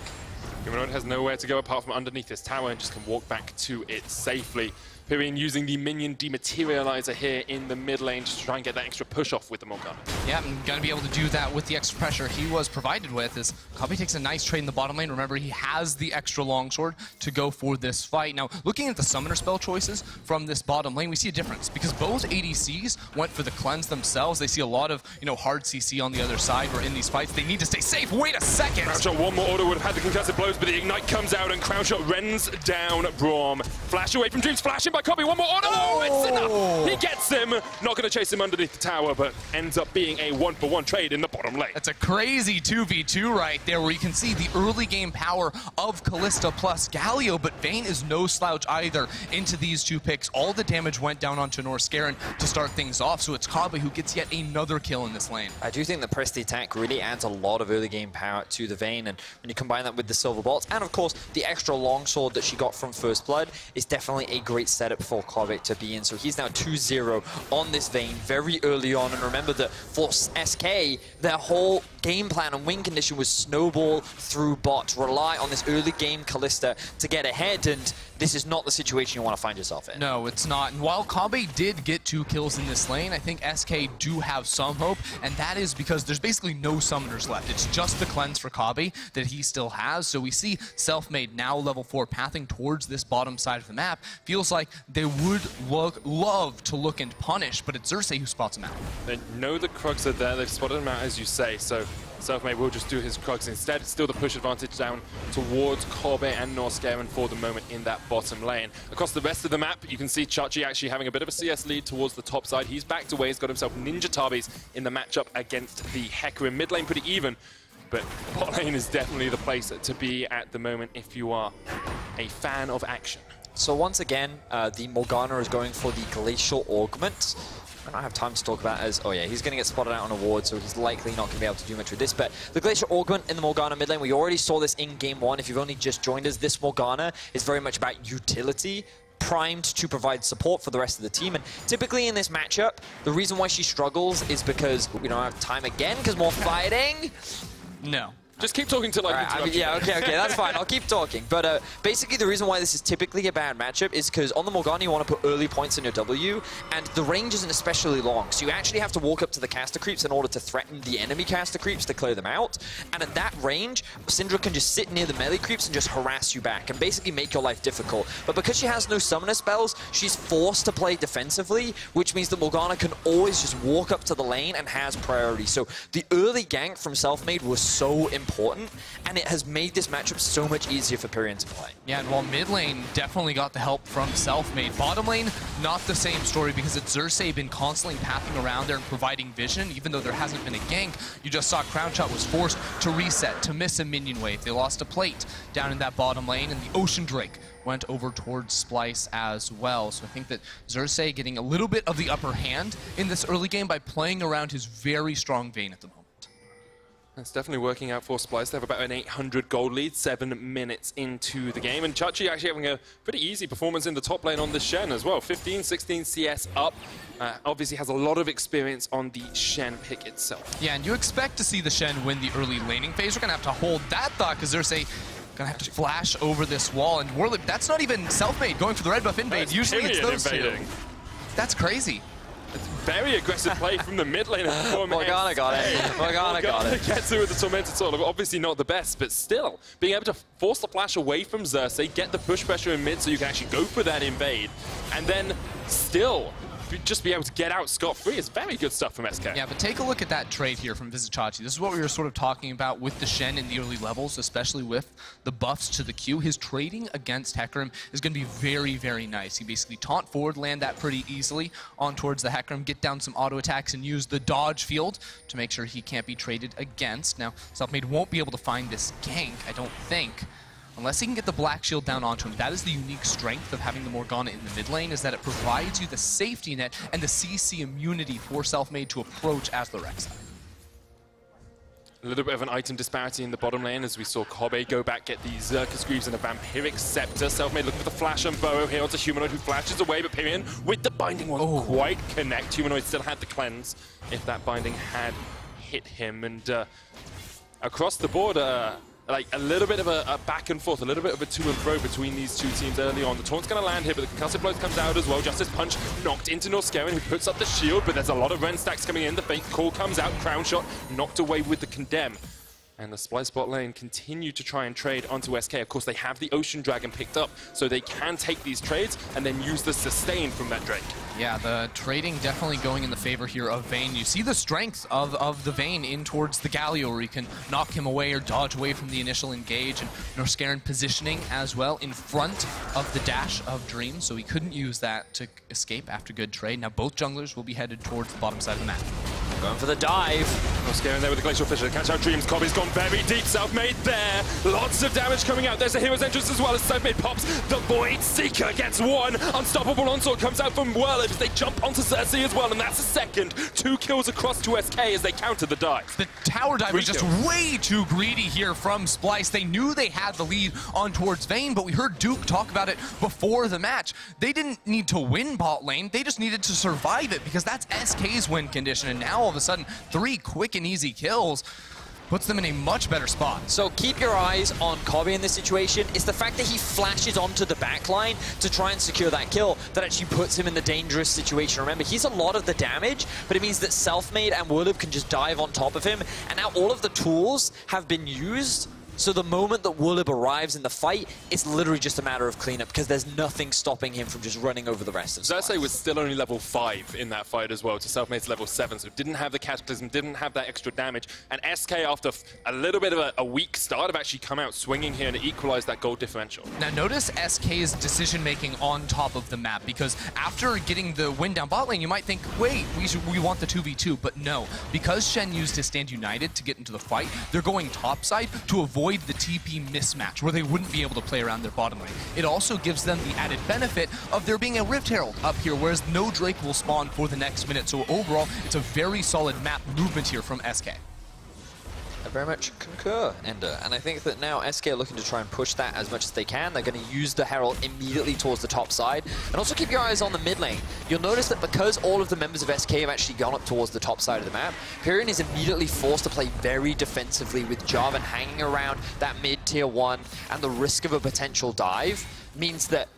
Humanoid has nowhere to go apart from underneath this tower and just can walk back to it safely. Pirean using the minion dematerializer here in the mid lane just to try and get that extra push off with the Morgana. Yeah, and gonna be able to do that with the extra pressure he was provided with as Kobbe takes a nice trade in the bottom lane. Remember, he has the extra longsword to go for this fight. Now, looking at the summoner spell choices from this bottom lane, we see a difference because both ADCs went for the cleanse themselves. They see a lot of, hard CC on the other side where in these fights they need to stay safe. Wait a second! Crownshot, one more order would have had the concussive blows, but the ignite comes out and Crownshot rends down Braum. Flash away from Dreams, flash in by Kobbe, one more order! Oh, it's enough! He gets him! Not going to chase him underneath the tower, but ends up being a 1-for-1 trade in the bottom lane. That's a crazy 2v2 right there, where you can see the early game power of Kalista plus Galio, but Vayne is no slouch either into these 2 picks. All the damage went down onto Norskeren to start things off, so it's Kobbe who gets yet another kill in this lane. I do think the press the attack really adds a lot of early game power to the Vayne, and when you combine that with the silver bolts, and of course the extra longsword that she got from First Blood is definitely a great setup for Kobbe to be in. So he's now 2-0 on this Vayne very early on, and remember that for SK, their whole game plan and win condition was snowball through bot, rely on this early game Kalista to get ahead, and this is not the situation you want to find yourself in. No, it's not. And while Kobbe did get 2 kills in this lane, I think SK do have some hope, and that is because there's basically no summoners left. It's just the cleanse for Kobbe that he still has. So we see Selfmade now level 4 pathing towards this bottom side of the map. Feels like they would love to look and punish, but it's Xerxe who spots him out. They know the Krugs are there. They've spotted him out, as you say, so Selfmade will just do his Krugs instead. It's still the push advantage down towards Kobbe and Norskeren for the moment in that bottom lane. Across the rest of the map, you can see Chachi actually having a bit of a CS lead towards the top side. He's backed away. He's got himself Ninja Tabis in the matchup against the Hecarim. Mid lane pretty even, but bot lane is definitely the place to be at the moment if you are a fan of action. So once again, the Morgana is going for the Glacial Augment. I don't have time to talk about as, oh yeah, he's going to get spotted out on a ward, so he's likely not going to be able to do much with this. But the Glacial Augment in the Morgana mid lane, we already saw this in Game 1. If you've only just joined us, this Morgana is very much about utility. primed to provide support for the rest of the team. And typically in this matchup, the reason why she struggles is because we don't have time again, because more fighting. No. Just keep talking till yeah, okay, that's fine. I'll keep talking. But basically, the reason why this is typically a bad matchup is because on the Morgana, you want to put early points in your W, and the range isn't especially long. So you actually have to walk up to the caster creeps in order to threaten the enemy caster creeps to clear them out. And at that range, Syndra can just sit near the melee creeps and just harass you back and basically make your life difficult. But because she has no summoner spells, she's forced to play defensively, which means that Morgana can always just walk up to the lane and has priority. So the early gank from Selfmade was so important, and it has made this matchup so much easier for Pirean to play. Yeah, and while mid lane definitely got the help from Selfmade, bottom lane, not the same story, because it's Xerxe been constantly pathing around there and providing vision, even though there hasn't been a gank. You just saw Crownshot was forced to reset, to miss a minion wave. They lost a plate down in that bottom lane, and the Ocean Drake went over towards Splyce as well. So I think that Xerxe getting a little bit of the upper hand in this early game by playing around his very strong Vayne at the moment. That's definitely working out for Splyce. They have about an 800 gold lead, 7 minutes into the game. And Chachi actually having a pretty easy performance in the top lane on the Shen as well. 15, 16 CS up. Obviously has a lot of experience on the Shen pick itself. Yeah, and you expect to see the Shen win the early laning phase. We're going to have to hold that thought, because Xerxe gonna have to flash over this wall. And Werlyb, that's not even Selfmade going for the red buff invade. Usually it's those two. That's crazy. It's very aggressive play from the mid lane. Morgana got it. Morgana got it. Gets through with the Tormented Soul. Obviously not the best, but still, being able to force the flash away from Xerxe, get the push pressure in mid so you can actually go for that invade, and then still just be able to get out scot-free is very good stuff from SK. Yeah, but take a look at that trade here from Vizicsacsi. This is what we were sort of talking about with the Shen in the early levels, especially with the buffs to the Q. His trading against Hecarim is going to be very, very nice. He basically taunt forward, land that pretty easily on towards the Hecarim, get down some auto attacks, and use the dodge field to make sure he can't be traded against. Now, Selfmade won't be able to find this gank, I don't think, unless he can get the black shield down onto him. That is the unique strength of having the Morgana in the mid lane, is that it provides you the safety net and the CC immunity for Selfmade to approach as the Rek'Sai. A little bit of an item disparity in the bottom lane as we saw Kobbe go back, get the Xerxe Greaves and a Vampiric Scepter. Selfmade looking for the flash and Burrow here onto Humanoid, who flashes away, but Pirean with the binding won't quite connect. Humanoid still had the cleanse if that binding had hit him. And across the board, like a little bit of a back and forth, a little bit of a to and fro between these two teams early on. The taunt's going to land here, but the concussive blows comes out as well. Justice Punch knocked into Norskeren, who puts up the shield, but there's a lot of Ren stacks coming in. The fake call comes out. Crownshot knocked away with the condemn. And the Splyce bot lane continue to try and trade onto SK. Of course, they have the Ocean Dragon picked up, so they can take these trades and then use the sustain from that Drake. Yeah, the trading definitely going in the favor here of Vayne. You see the strength of the Vayne in towards the Galio, where you can knock him away or dodge away from the initial engage, and Norskeren positioning as well in front of the dash of Dream, so he couldn't use that to escape after good trade. Now both junglers will be headed towards the bottom side of the map. Going for the dive. Norskeren there with the Glacial Fissure. Catch out Dreams. Kobbe's gone very deep. Selfmade there. Lots of damage coming out. There's a hero's entrance as well as Selfmade pops. The Void Seeker gets one. Unstoppable Onslaught comes out from Werlyb as they jump onto Xerxe as well, and that's a second. 2 kills across to SK as they counter the dive. The tower dive was just way too greedy here from Splyce. They knew they had the lead on towards Vayne, but we heard Duke talk about it before the match. They didn't need to win bot lane. They just needed to survive it, because that's SK's win condition, and now all of a sudden 3 quick and easy kills puts them in a much better spot. So keep your eyes on Kobbe in this situation. It's the fact that he flashes onto the backline to try and secure that kill that actually puts him in the dangerous situation. Remember, he's a lot of the damage, but it means that Selfmade and Werlyb can just dive on top of him, and now all of the tools have been used. So the moment that Werlyb arrives in the fight, it's literally just a matter of cleanup, because there's nothing stopping him from just running over the rest of Xerxe was still only level 5 in that fight as well, to Selfmade's level 7, so didn't have the Cataclysm, didn't have that extra damage. And SK, after a little bit of a weak start, have actually come out swinging here and equalized that gold differential. Now notice SK's decision-making on top of the map, because after getting the win down bot lane, you might think, wait, we want the 2v2, but no. Because Shen used his Stand United to get into the fight, they're going topside to avoid the TP mismatch, where they wouldn't be able to play around their bottom lane. It also gives them the added benefit of there being a Rift Herald up here, whereas no Drake will spawn for the next minute. So overall, it's a very solid map movement here from SK. I very much concur, Ender. And I think that now SK are looking to try and push that as much as they can. They're going to use the Herald immediately towards the top side. And also keep your eyes on the mid lane. You'll notice that because all of the members of SK have actually gone up towards the top side of the map, Pirean is immediately forced to play very defensively with Jarvan hanging around that mid-tier 1, and the risk of a potential dive means that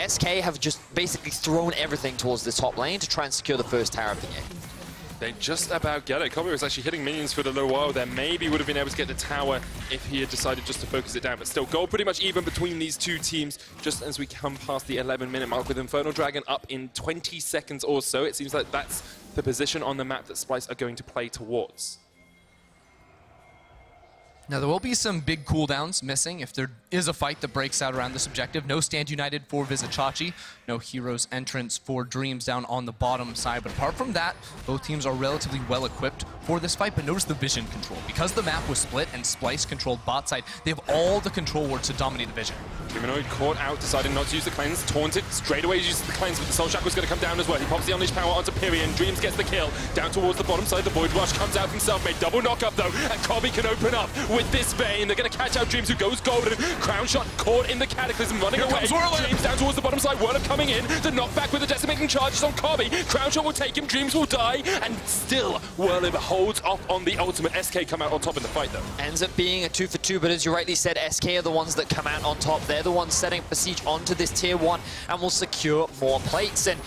SK have just basically thrown everything towards the top lane to try and secure the first tower of the game. They just about get it. Kobbe was actually hitting minions for a little while there. Maybe would have been able to get the tower if he had decided just to focus it down. But still, goal pretty much even between these two teams just as we come past the 11-minute mark with Infernal Dragon up in 20 seconds or so. It seems like that's the position on the map that Splyce are going to play towards. Now, there will be some big cooldowns missing if there is a fight that breaks out around this objective. No Stand United for Vizicsacsi, no Heroes entrance for Dreams down on the bottom side. But apart from that, both teams are relatively well equipped for this fight. But notice the vision control. Because the map was split and Splyce controlled bot side, they have all the control words to dominate the vision. Humanoid caught out, deciding not to use the cleanse, taunted, straight away uses the cleanse, but the Soul Shackle's going to come down as well. He pops the Unleashed Power onto Pirean, Dreams gets the kill, down towards the bottom side, the Void Rush comes out from Selfmade, double knock-up though, and Kobbe can open up with this Vayne. They're going to catch out Dreams, who goes golden, Crownshot caught in the Cataclysm, running away, Dreams down towards the bottom side, Werlyb coming in, the knockback with the decimating charges on Kobbe, Crownshot will take him, Dreams will die, and still Werlyb holds off on the ultimate. SK come out on top in the fight though. Ends up being a 2-for-2, but as you rightly said, SK are the ones that come out on top. They're the ones setting up a siege onto this tier 1 and will secure more plates. And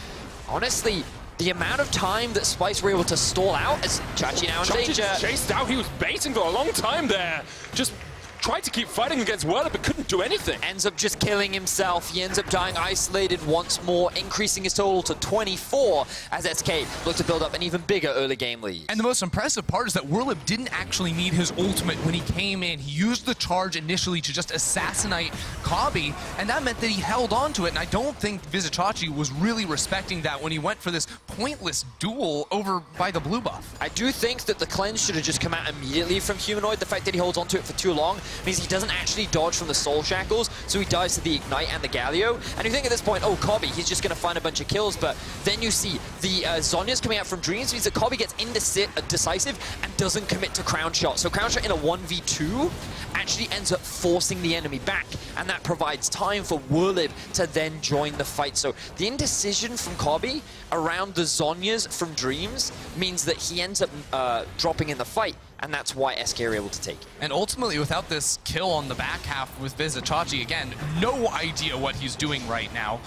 honestly, the amount of time that Splyce were able to stall out as Chachi now in danger. Chased out, he was baiting for a long time there. Just tried to keep fighting against Werlyb, but couldn't do anything. Ends up just killing himself. He ends up dying isolated once more, increasing his total to 24 as SK look to build up an even bigger early game lead. And the most impressive part is that Werlyb didn't actually need his ultimate when he came in. He used the charge initially to just assassinate Kobbe, and that meant that he held on to it. And I don't think Vizicsacsi was really respecting that when he went for this pointless duel over by the blue buff. I do think that the cleanse should have just come out immediately from Humanoid. The fact that he holds onto it for too long means he doesn't actually dodge from the Soul Shackles, so he dies to the Ignite and the Galio. And you think at this point, oh, Kobbe, he's just going to find a bunch of kills, but then you see the Zhonya's coming out from Dreams, means that Kobbe gets indecisive and doesn't commit to Crownshot. So Crownshot in a 1v2 actually ends up forcing the enemy back, and that provides time for Werlyb to then join the fight. So the indecision from Kobbe around the Zhonyas from Dreams means that he ends up dropping in the fight, and that's why SK are able to take it. And ultimately, without this kill on the back half with Vizicsacsi, again, no idea what he's doing right now.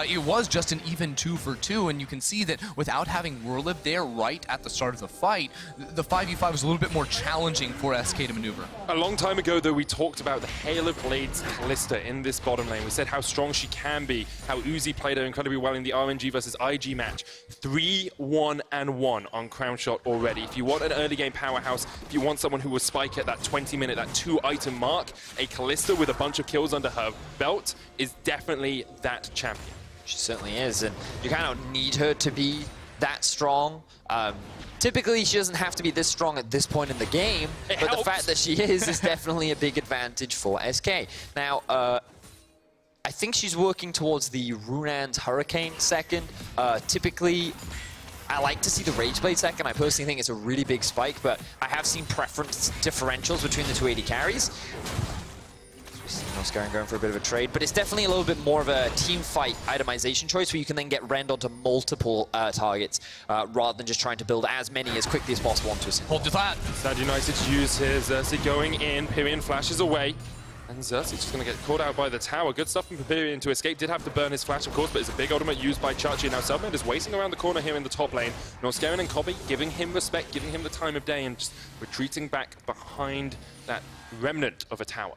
It was just an even 2-for-2, and you can see that without having Werlyb there right at the start of the fight, the 5v5 was a little bit more challenging for SK to maneuver. A long time ago, though, we talked about the Hail of Blades Kalista in this bottom lane. We said how strong she can be, how Uzi played her incredibly well in the RNG versus IG match. 3-1-1 on Crownshot already. If you want an early game powerhouse, if you want someone who will spike at that 20-minute, that 2-item mark, a Kalista with a bunch of kills under her belt is definitely that champion. She certainly is, and you kind of need her to be that strong. Typically, she doesn't have to be this strong at this point in the game, but the fact that she is definitely a big advantage for SK. Now, I think she's working towards the Runan's Hurricane second. Typically, I like to see the Rage Blade second. I personally think it's a really big spike, but I have seen preference differentials between the two AD carries. Norskeren going for a bit of a trade, but it's definitely a little bit more of a team fight itemization choice where you can then get rend onto multiple targets rather than just trying to build as many as quickly as possible onto a single. Hold to that. Stand United use his Xerxe going in, Pirean flashes away. And Xerxe just going to get caught out by the tower. Good stuff from Pirean to escape. Did have to burn his flash, of course, but it's a big ultimate used by Chachi. Now Selfmade is waiting around the corner here in the top lane. Norskeren and Kobbe giving him respect, giving him the time of day, and just retreating back behind that remnant of a tower.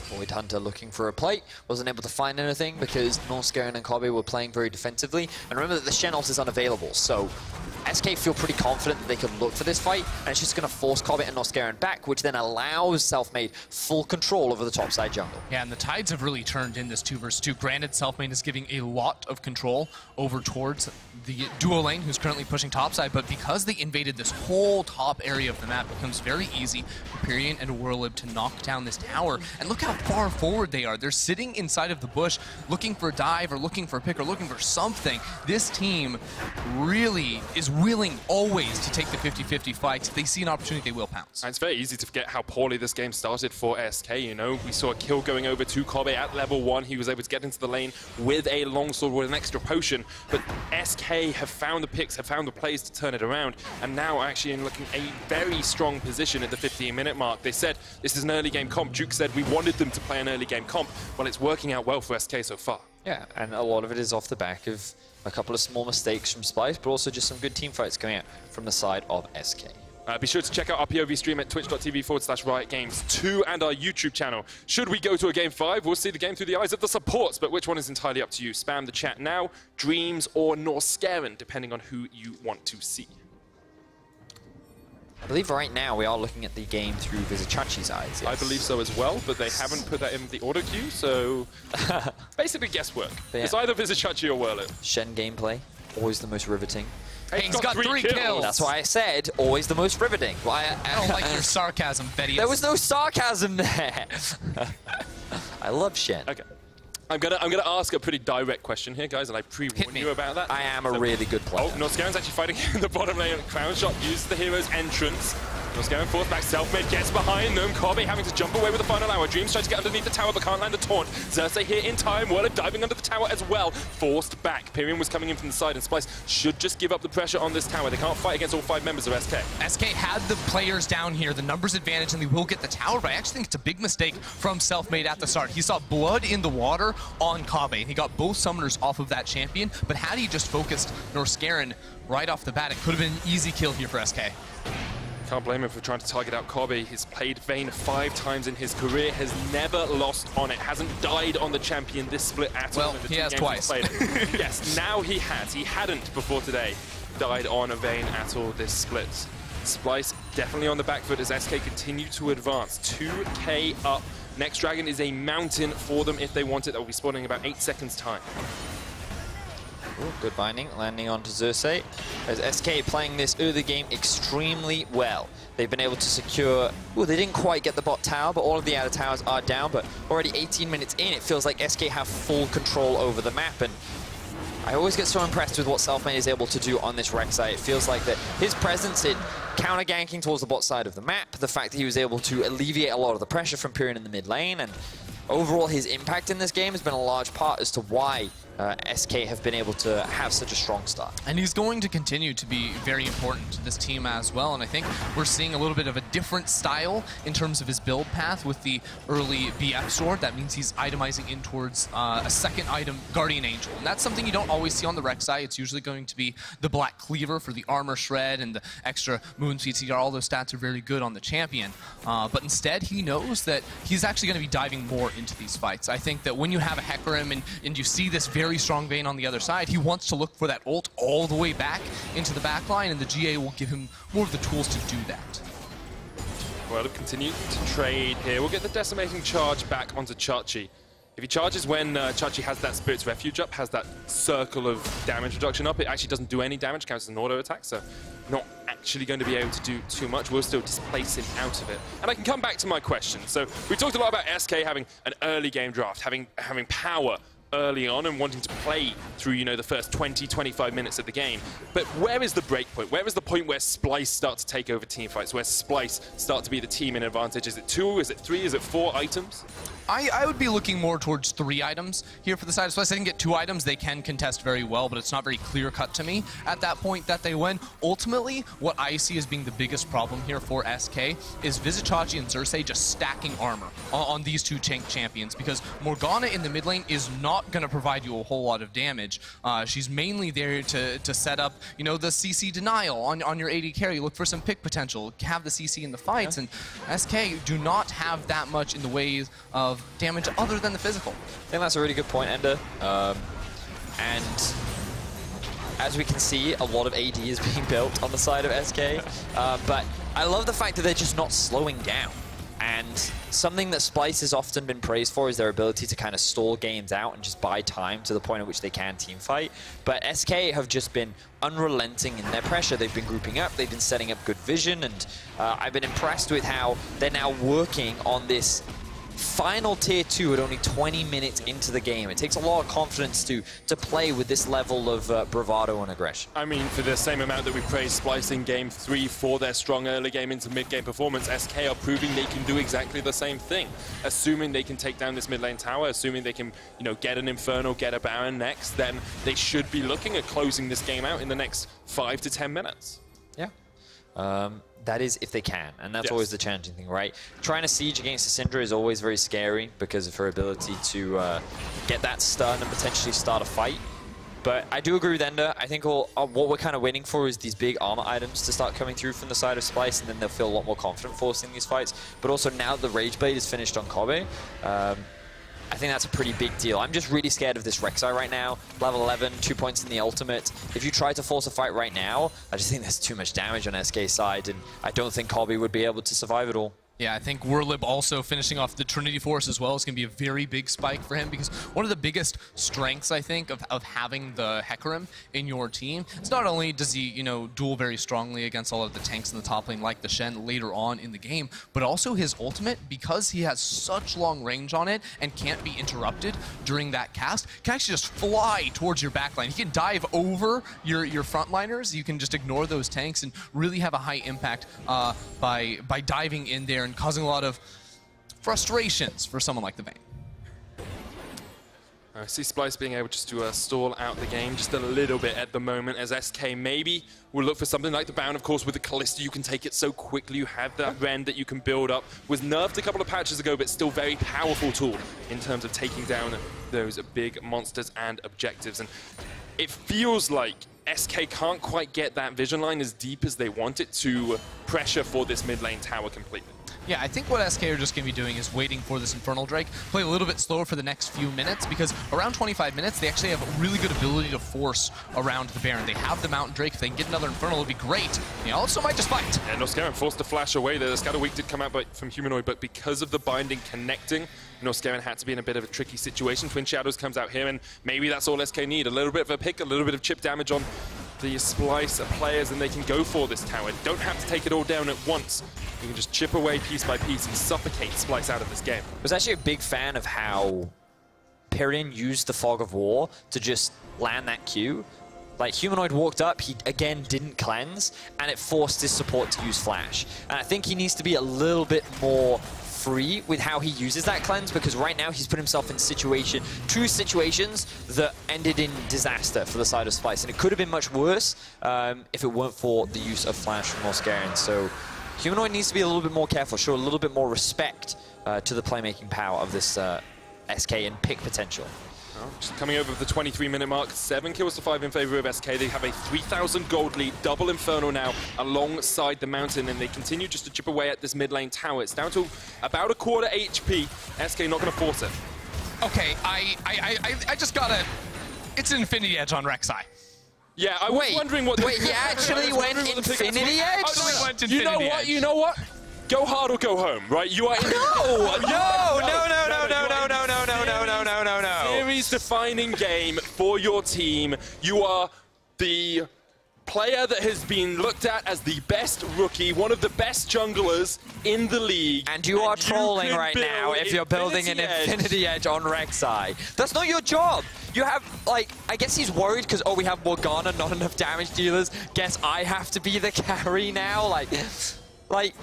Void Hunter looking for a plate, wasn't able to find anything because Norskeren and Kobbe were playing very defensively. And remember that the Shen ult is unavailable, so SK feel pretty confident that they can look for this fight, and it's just going to force Kobbe and Norskeren back, which then allows Selfmade full control over the topside jungle. Yeah, and the tides have really turned in this 2v2. Granted, Selfmade is giving a lot of control over towards the duo lane, who's currently pushing topside, but because they invaded this whole top area of the map, it becomes very easy for Pirean and Werlyb to knock down this tower. And look how far forward they are. They're sitting inside of the bush, looking for a dive, or looking for a pick, or looking for something. This team really is willing always to take the 50-50 fights. If they see an opportunity, they will pounce. And it's very easy to forget how poorly this game started for SK, you know. We saw a kill going over to Kobbe at level 1. He was able to get into the lane with a longsword with an extra potion. But SK have found the picks, have found the plays to turn it around, and now actually in looking a very strong position at the 15-minute mark. They said this is an early game comp. Duke said we wanted them to play an early game comp. Well, it's working out well for SK so far. Yeah, and a lot of it is off the back of a couple of small mistakes from Splyce, but also just some good team fights going out from the side of SK. Be sure to check out our POV stream at twitch.tv/RiotGames2 and our YouTube channel. Should we go to a Game 5, we'll see the game through the eyes of the supports, but which one is entirely up to you. Spam the chat now, Dreams or Norskeren, depending on who you want to see. I believe right now we are looking at the game through Vizicacsi's eyes. Yes. I believe so as well, but they haven't put that in the auto queue, so basically guesswork. Yeah. It's either Vizicacsi or Werlyb. Shen gameplay, always the most riveting. Hey, he's got 3 kills. That's why I said always the most riveting. I don't like your sarcasm, Vedius. There was no sarcasm there. I love Shen. Okay. I'm gonna ask a pretty direct question here, guys, and I pre-warned you about that. I am a really good player. Oh, Norskeren's actually fighting in the bottom lane. Crownshot uses the hero's entrance. Norskeren's forced back. Selfmade gets behind them. Kobbe having to jump away with the final hour. Dreams tries to get underneath the tower, but can't land a taunt. Xerxe here in time. Werlyb diving under the tower as well. Forced back. Pirean was coming in from the side, and Splyce should just give up the pressure on this tower. They can't fight against all 5 members of SK. SK had the players down here, the numbers advantage, and they will get the tower, but I actually think it's a big mistake from Selfmade at the start. He saw blood in the water on Kobbe. He got both summoners off of that champion, but had he just focused Norskeren right off the bat, it could have been an easy kill here for SK. Can't blame him for trying to target out Kobbe. He's played Vayne 5 times in his career, has never lost on it, hasn't died on the champion this split at all. Well, he has twice. Yes, now he has. He hadn't before today died on a Vayne at all this split. Splyce definitely on the back foot as SK continue to advance. 2k up. Next dragon is a mountain for them if they want it. That will be spawning in about 8 seconds time. Ooh, good binding, landing onto Xerxe. As SK playing this early game extremely well. They've been able to secure... Ooh, they didn't quite get the bot tower, but all of the outer towers are down. But already 18 minutes in, it feels like SK have full control over the map. And I always get so impressed with what Selfmade is able to do on this Rek'Sai. It feels like that his presence in counter-ganking towards the bot side of the map, the fact that he was able to alleviate a lot of the pressure from Pirean in the mid lane, and overall his impact in this game has been a large part as to why SK have been able to have such a strong start. And he's going to continue to be very important to this team as well, and I think we're seeing a little bit of a different style in terms of his build path with the early BF sword. That means he's itemizing in towards a second item, Guardian Angel, and that's something you don't always see on the Rek'Sai. It's usually going to be the Black Cleaver for the armor shred and the extra moon speed CR. All those stats are very good on the champion, but instead he knows that he's actually going to be diving more into these fights. I think that when you have a Hecarim and you see this very strong Vayne on the other side, he wants to look for that ult all the way back into the back line, and the GA will give him more of the tools to do that. Well, continue to trade here. We'll get the decimating charge back onto Chachi. If he charges when Chachi has that Spirit's Refuge up, has that circle of damage reduction up, it actually doesn't do any damage, counts as an auto attack, so not actually going to be able to do too much. We'll still displace him out of it. And I can come back to my question. So we talked a lot about SK having an early game draft, having power early on and wanting to play through, you know, the first 20, 25 minutes of the game. But where is the break point? Where is the point where Splyce start to take over team fights, where Splyce start to be the team in advantage? Is it 2? Is it 3? Is it 4 items? I would be looking more towards 3 items here for the side of Splyce. They can get 2 items. They can contest very well, but it's not very clear cut to me at that point that they win. Ultimately, what I see as being the biggest problem here for SK is Vizicsacsi and Xerxe just stacking armor on these 2 tank champions, because Morgana in the mid lane is not going to provide you a whole lot of damage. She's mainly there to set up, you know, the CC denial on your AD carry. Look for some pick potential, have the CC in the fights, and SK do not have that much in the ways of damage other than the physical. I think that's a really good point, Ender. And as we can see, a lot of AD is being built on the side of SK. But I love the fact that they're just not slowing down. And something that Splyce has often been praised for is their ability to kind of stall games out and just buy time to the point at which they can team fight. But SK have just been unrelenting in their pressure. They've been grouping up, they've been setting up good vision, and I've been impressed with how they're now working on this final tier 2 at only 20 minutes into the game. It takes a lot of confidence to play with this level of bravado and aggression. I mean, for the same amount that we praised Splyce in Game 3 for their strong early game into mid-game performance, SK are proving they can do exactly the same thing. Assuming they can take down this mid lane tower, assuming they can, you know, get an Inferno, get a Baron next, then they should be looking at closing this game out in the next 5 to 10 minutes. Yeah. That is if they can, and that's always the challenging thing, right? Trying to siege against the Syndra is always very scary because of her ability to get that stun and potentially start a fight. But I do agree with Ender. I think what we're kind of waiting for is these big armor items to start coming through from the side of Splyce, and then they'll feel a lot more confident forcing these fights. But also now the Rage Blade is finished on Kobbe, I think that's a pretty big deal. I'm just really scared of this Rek'Sai right now. Level 11, 2 points in the ultimate. If you try to force a fight right now, I just think there's too much damage on SK's side, and I don't think Kobbe would be able to survive it all. Yeah, I think Werlyb also finishing off the Trinity Force as well is going to be a very big spike for him, because one of the biggest strengths, I think, of having the Hecarim in your team is not only does he, you know, duel very strongly against all of the tanks in the top lane like the Shen later on in the game, but also his ultimate, because he has such long range on it and can't be interrupted during that cast, can actually just fly towards your backline. He can dive over your frontliners. You can just ignore those tanks and really have a high impact by diving in there and causing a lot of frustrations for someone like the Vayne. I see Splyce being able just to stall out the game just a little bit at the moment, as SK maybe will look for something like the Baron. Of course, with the Kalista, you can take it so quickly. You have that rend that you can build up. Was nerfed a couple of patches ago, but still very powerful tool in terms of taking down those big monsters and objectives. And it feels like SK can't quite get that vision line as deep as they want it to pressure for this mid lane tower completely. Yeah, I think what SK are just going to be doing is waiting for this Infernal Drake, play a little bit slower for the next few minutes, because around 25 minutes, they actually have a really good ability to force around the Baron. They have the Mountain Drake. If they can get another Infernal, it'll be great. They also might just fight. And Norskeren forced to flash away there. The Scatter Weak did come out from Humanoid, but because of the binding connecting, Norskeren had to be in a bit of a tricky situation. Twin Shadows comes out here, and maybe that's all SK need. A little bit of a pick, a little bit of chip damage on the Splyce players, and they can go for this tower. Don't have to take it all down at once. You can just chip away piece by piece and suffocate Splyce out of this game. I was actually a big fan of how Pirean used the Fog of War to just land that Q. Like, Humanoid walked up, he again didn't cleanse, and it forced his support to use Flash. And I think he needs to be a little bit more free with how he uses that cleanse, because right now he's put himself in two situations that ended in disaster for the side of Splyce, and it could have been much worse if it weren't for the use of Flash from Norskeren. So Humanoid needs to be a little bit more careful, show a little bit more respect to the playmaking power of this SK and pick potential. Just coming over the 23-minute mark, 7 kills to 5 in favor of SK. They have a 3,000 gold lead, double Inferno now alongside the Mountain, and they continue just to chip away at this mid lane tower. It's down to about a quarter HP. SK not going to force it. Okay, I just gotta... It's an Infinity Edge on Rek'Sai. Yeah, I was wondering what... Wait, he actually went Infinity Edge? Oh, went you know what? Edge. You know what? Go hard or go home, right? You are in series-defining game for your team. You are the player that has been looked at as the best rookie, one of the best junglers in the league. And you are trolling right now if you're building an Infinity Edge on Rek'Sai. That's not your job. You have, like, I guess he's worried because, oh, we have Morgana, not enough damage dealers. Guess I have to be the carry now? Like...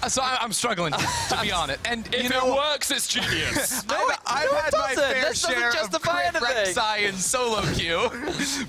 So I'm struggling, to be honest. And if it works, it's genius. I've had my fair share of Rek'Sai and solo queue,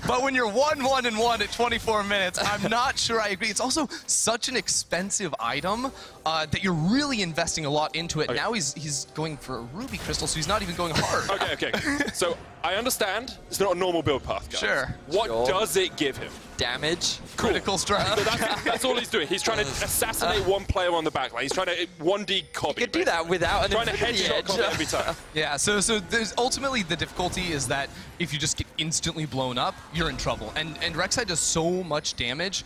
but when you're 1-1-1 at 24 minutes, I'm not sure I agree. It's also such an expensive item that you're really investing a lot into it. Okay. Now he's going for a Ruby Crystal, so he's not even going hard. Okay. So I understand it's not a normal build path, guys. Sure. What does it give him? Damage. Cool. Critical strike. So that's all he's doing. He's trying to assassinate one player on the backline. He's trying to 1D Kobbe. You could do that without an trying to Infinity headshot Edge. Kobbe every time. Yeah, so there's ultimately the difficulty is that if you just get instantly blown up, you're in trouble. And Rek'Sai does so much damage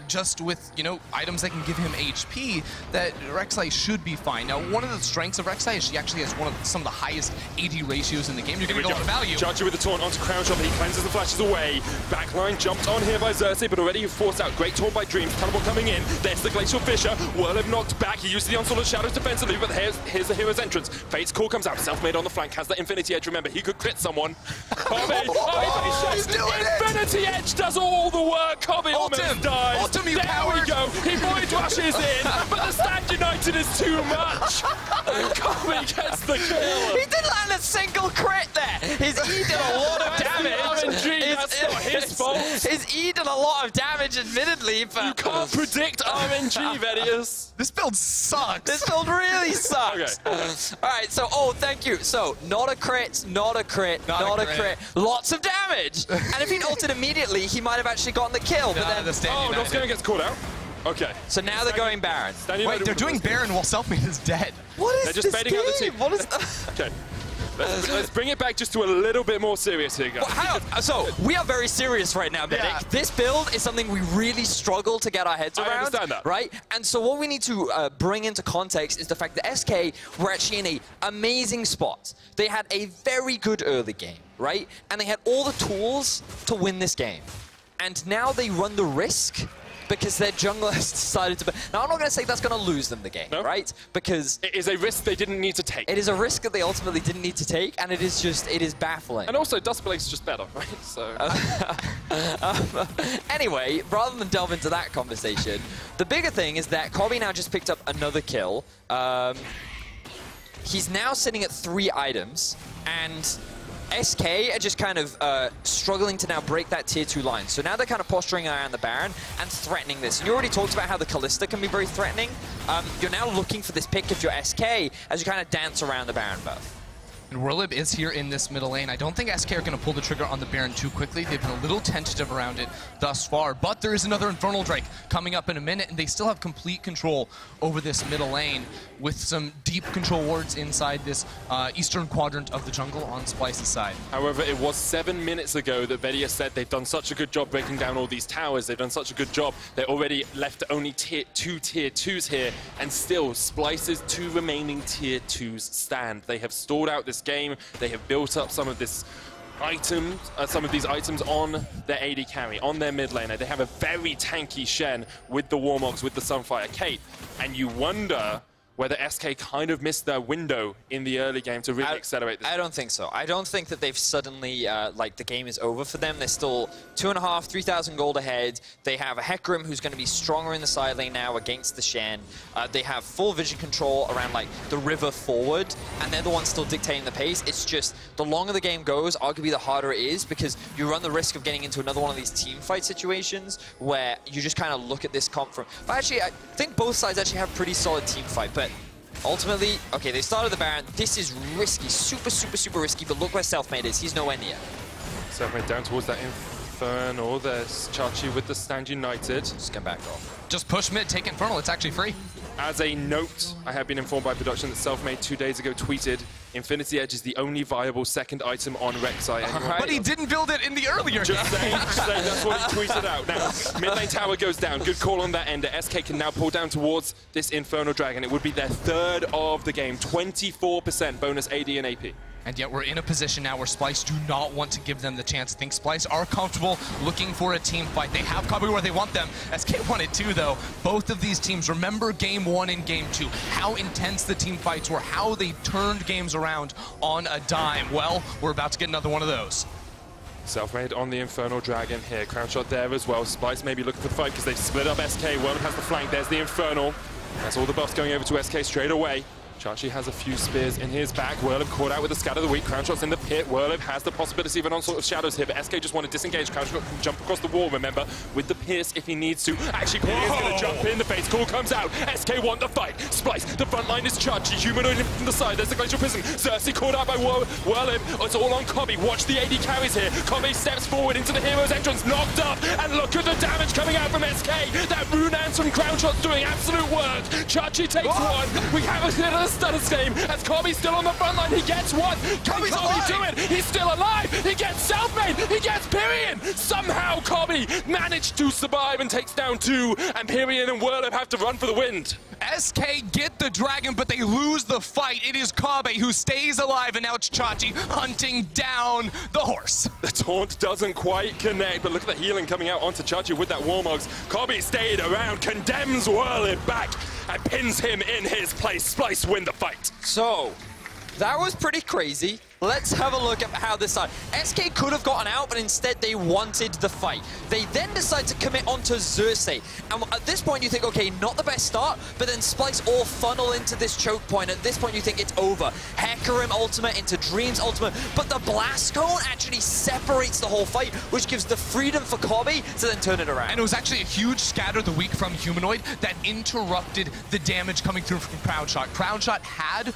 just with, you know, items that can give him HP that Rek'Sai should be fine. Now, one of the strengths of Rek'Sai is she actually has some of the highest AD ratios in the game. You're going to get a lot of value. Judge with the taunt onto Crownshot, but he cleanses the flashes away. Backline jumped on here by by Xerxe, but already forced out. Great taunt by Dreams. Teleport coming in. There's the Glacial Fissure. Werlyb knocked back. He used the Onslaught of Shadows defensively, but here's the hero's entrance. Fate's call comes out. Selfmade on the flank. Has the Infinity Edge. Remember, he could crit someone. Kobbe. He's doing it! Infinity Edge does all the work. Kobbe almost dies. Ultim, you there coward. we go. He void rushes in, but the Stand United is too much. And Kobbe gets the kill. He didn't land a single crit there. His E did a lot of damage. That's not his fault. His E did a lot of damage, admittedly, but You can't predict RNG, Vedius. This build sucks. this build really sucks. All right, so, thank you. So, not a crit, not a crit, not a crit. Lots of damage. And if he'd ulted immediately, he might have actually gotten the kill. But then, Norskeren gets called out. Okay. so now they're going Baron. Wait, they're doing Baron while Selfmade is dead. What is They're just this baiting out the game? team. What is Okay. Let's bring it back just to a little bit more serious here, guys. So, we are very serious right now, Medic. Yeah. This build is something we really struggle to get our heads around. I understand that. Right? And so what we need to bring into context is the fact that SK were actually in an amazing spot. They had a very good early game, right? And they had all the tools to win this game. And now they run the risk because their jungler has decided to... Now, I'm not going to say that's going to lose them the game, right? Because... It is a risk they didn't need to take. It is a risk that they ultimately didn't need to take, and it is baffling. And also, Duskblade's just better, right? So... Anyway, rather than delve into that conversation, the bigger thing is that Kobbe now just picked up another kill. He's now sitting at 3 items, and SK are just kind of struggling to now break that tier 2 line. So now they're kind of posturing around the Baron and threatening this. And you already talked about how the Kalista can be very threatening. You're now looking for this pick if you're SK as you kind of dance around the Baron buff. And Werlyb is here in this middle lane. I don't think SK are going to pull the trigger on the Baron too quickly. They've been a little tentative around it thus far, but there is another Infernal Drake coming up in a minute, and they still have complete control over this middle lane with some deep control wards inside this eastern quadrant of the jungle on Splyce's side. However, it was 7 minutes ago that Vedius said they've done such a good job breaking down all these towers. They've done such a good job. They already left only two tier 2s here, and still Splyce's 2 remaining tier 2s stand. They have stalled out this game. They have built up some of these items on their AD carry, on their mid laner. They have a very tanky Shen with the Warmogs, with the Sunfire Cape, and you wonder whether SK kind of missed their window in the early game to really accelerate this. I don't think so. I don't think that they've suddenly, like, the game is over for them. They're still 2,500, 3,000 gold ahead. They have a Hecarim who's going to be stronger in the side lane now against the Shen. They have full vision control around, like, the river forward, and they're the ones still dictating the pace. It's just, the longer the game goes, arguably the harder it is, because you run the risk of getting into another one of these team fight situations where you just kind of look at this comp from... But actually, I think both sides actually have pretty solid team fight, but ultimately, okay, they started the Baron. This is risky, super, super, super risky, but look where Selfmade is. He's nowhere near. Selfmade down towards that Infernal. There's Chachi with the Stand United. Just come back off. Just push mid, take Infernal. It's actually free. As a note, I have been informed by production that Selfmade 2 days ago tweeted, Infinity Edge is the only viable second item on Rek'Sai. Right. But he didn't build it in the earlier game. Just saying, that's what he tweeted out. Now, mid lane tower goes down. Good call on that ender. SK can now pull down towards this Infernal Dragon. It would be their 3rd of the game. 24% bonus AD and AP. And yet we're in a position now where Splyce do not want to give them the chance. I think Splyce are comfortable looking for a team fight. They have Kobbe where they want them. SK wanted too, though. Both of these teams, remember game 1 and game 2, how intense the team fights were, how they turned games around on a dime. Well, we're about to get another one of those. Selfmade on the Infernal Dragon here. Crownshot there as well. Splyce maybe looking for the fight because they've split up SK. Werlyb has the flank. There's the Infernal. That's all the buffs going over to SK straight away. Chachi has a few spears in his back. Werlyb caught out with the Scatter of the Week. Crownshot's in the pit. Werlyb has the possibility of an onslaught of shadows here, but SK just want to disengage. Crownshot can jump across the wall, remember, with the Pierce if he needs to. Actually, Pirean's going to jump in. The face call comes out. SK want the fight. Splyce, the front line is Chachi. Humanoid from the side. There's the Glacial Prison. Xerxe caught out by Werlyb. It's all on Kobbe. Watch the AD carries here. Kobbe steps forward into the hero's entrance, knocked up, and look at the damage coming out from SK. That Runan ults from Crownshot doing absolute work. Chachi takes one. We have a hit of the status game as Kobbe's still on the front line. He gets one. Can Kobbe do it? He's still alive. He gets Selfmade. He gets Pirean. Somehow Kobbe managed to survive and takes down two. And Pirean and Werlyb have to run for the wind. SK get the dragon, but they lose the fight. It is Kobbe who stays alive, and now it's Chachi hunting down the horse. The taunt doesn't quite connect, but look at the healing coming out onto Chachi with that Warmogs. Kobbe stayed around, condemns Werlyb back, and pins him in his place. Splyce win the fight. So, that was pretty crazy. Let's have a look at how this started. SK could have gotten out, but instead they wanted the fight. They then decide to commit onto Xerxe. And at this point you think, okay, not the best start, but then Splyce all funnel into this choke point. At this point you think it's over. Hecarim ultimate into Dream's ultimate, but the blast cone actually separates the whole fight, which gives the freedom for Kobbe to then turn it around. And it was actually a huge scatter the weak from Humanoid that interrupted the damage coming through from Crownshot. Crownshot had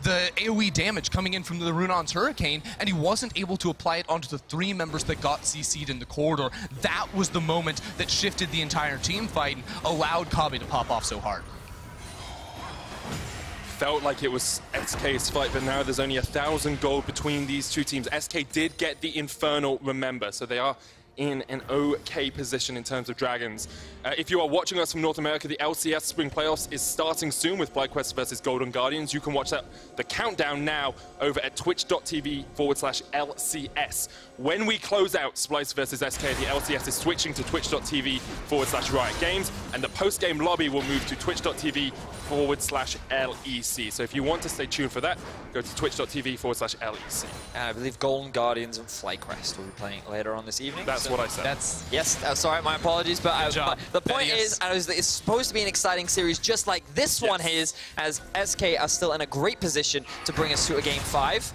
the AoE damage coming in from the Runon's Hurricane, and he wasn't able to apply it onto the three members that got CC'd in the corridor. That was the moment that shifted the entire team fight and allowed Kobbe to pop off so hard. Felt like it was SK's fight, but now there's only 1,000 gold between these two teams. SK did get the Infernal, remember, so they are in an okay position in terms of dragons. If you are watching us from North America, the LCS Spring Playoffs is starting soon with FlyQuest versus Golden Guardians. You can watch that, the countdown now, over at twitch.tv/LCS. When we close out Splyce versus SK, the LCS is switching to twitch.tv/Riot Games, and the post-game lobby will move to twitch.tv/LEC. So if you want to stay tuned for that, go to twitch.tv/LEC. And I believe Golden Guardians and FlyQuest will be playing later on this evening. That's what I said. Yes, sorry, my apologies, but the point is, it's supposed to be an exciting series just like this one is, as SK are still in a great position to bring us to a Game 5.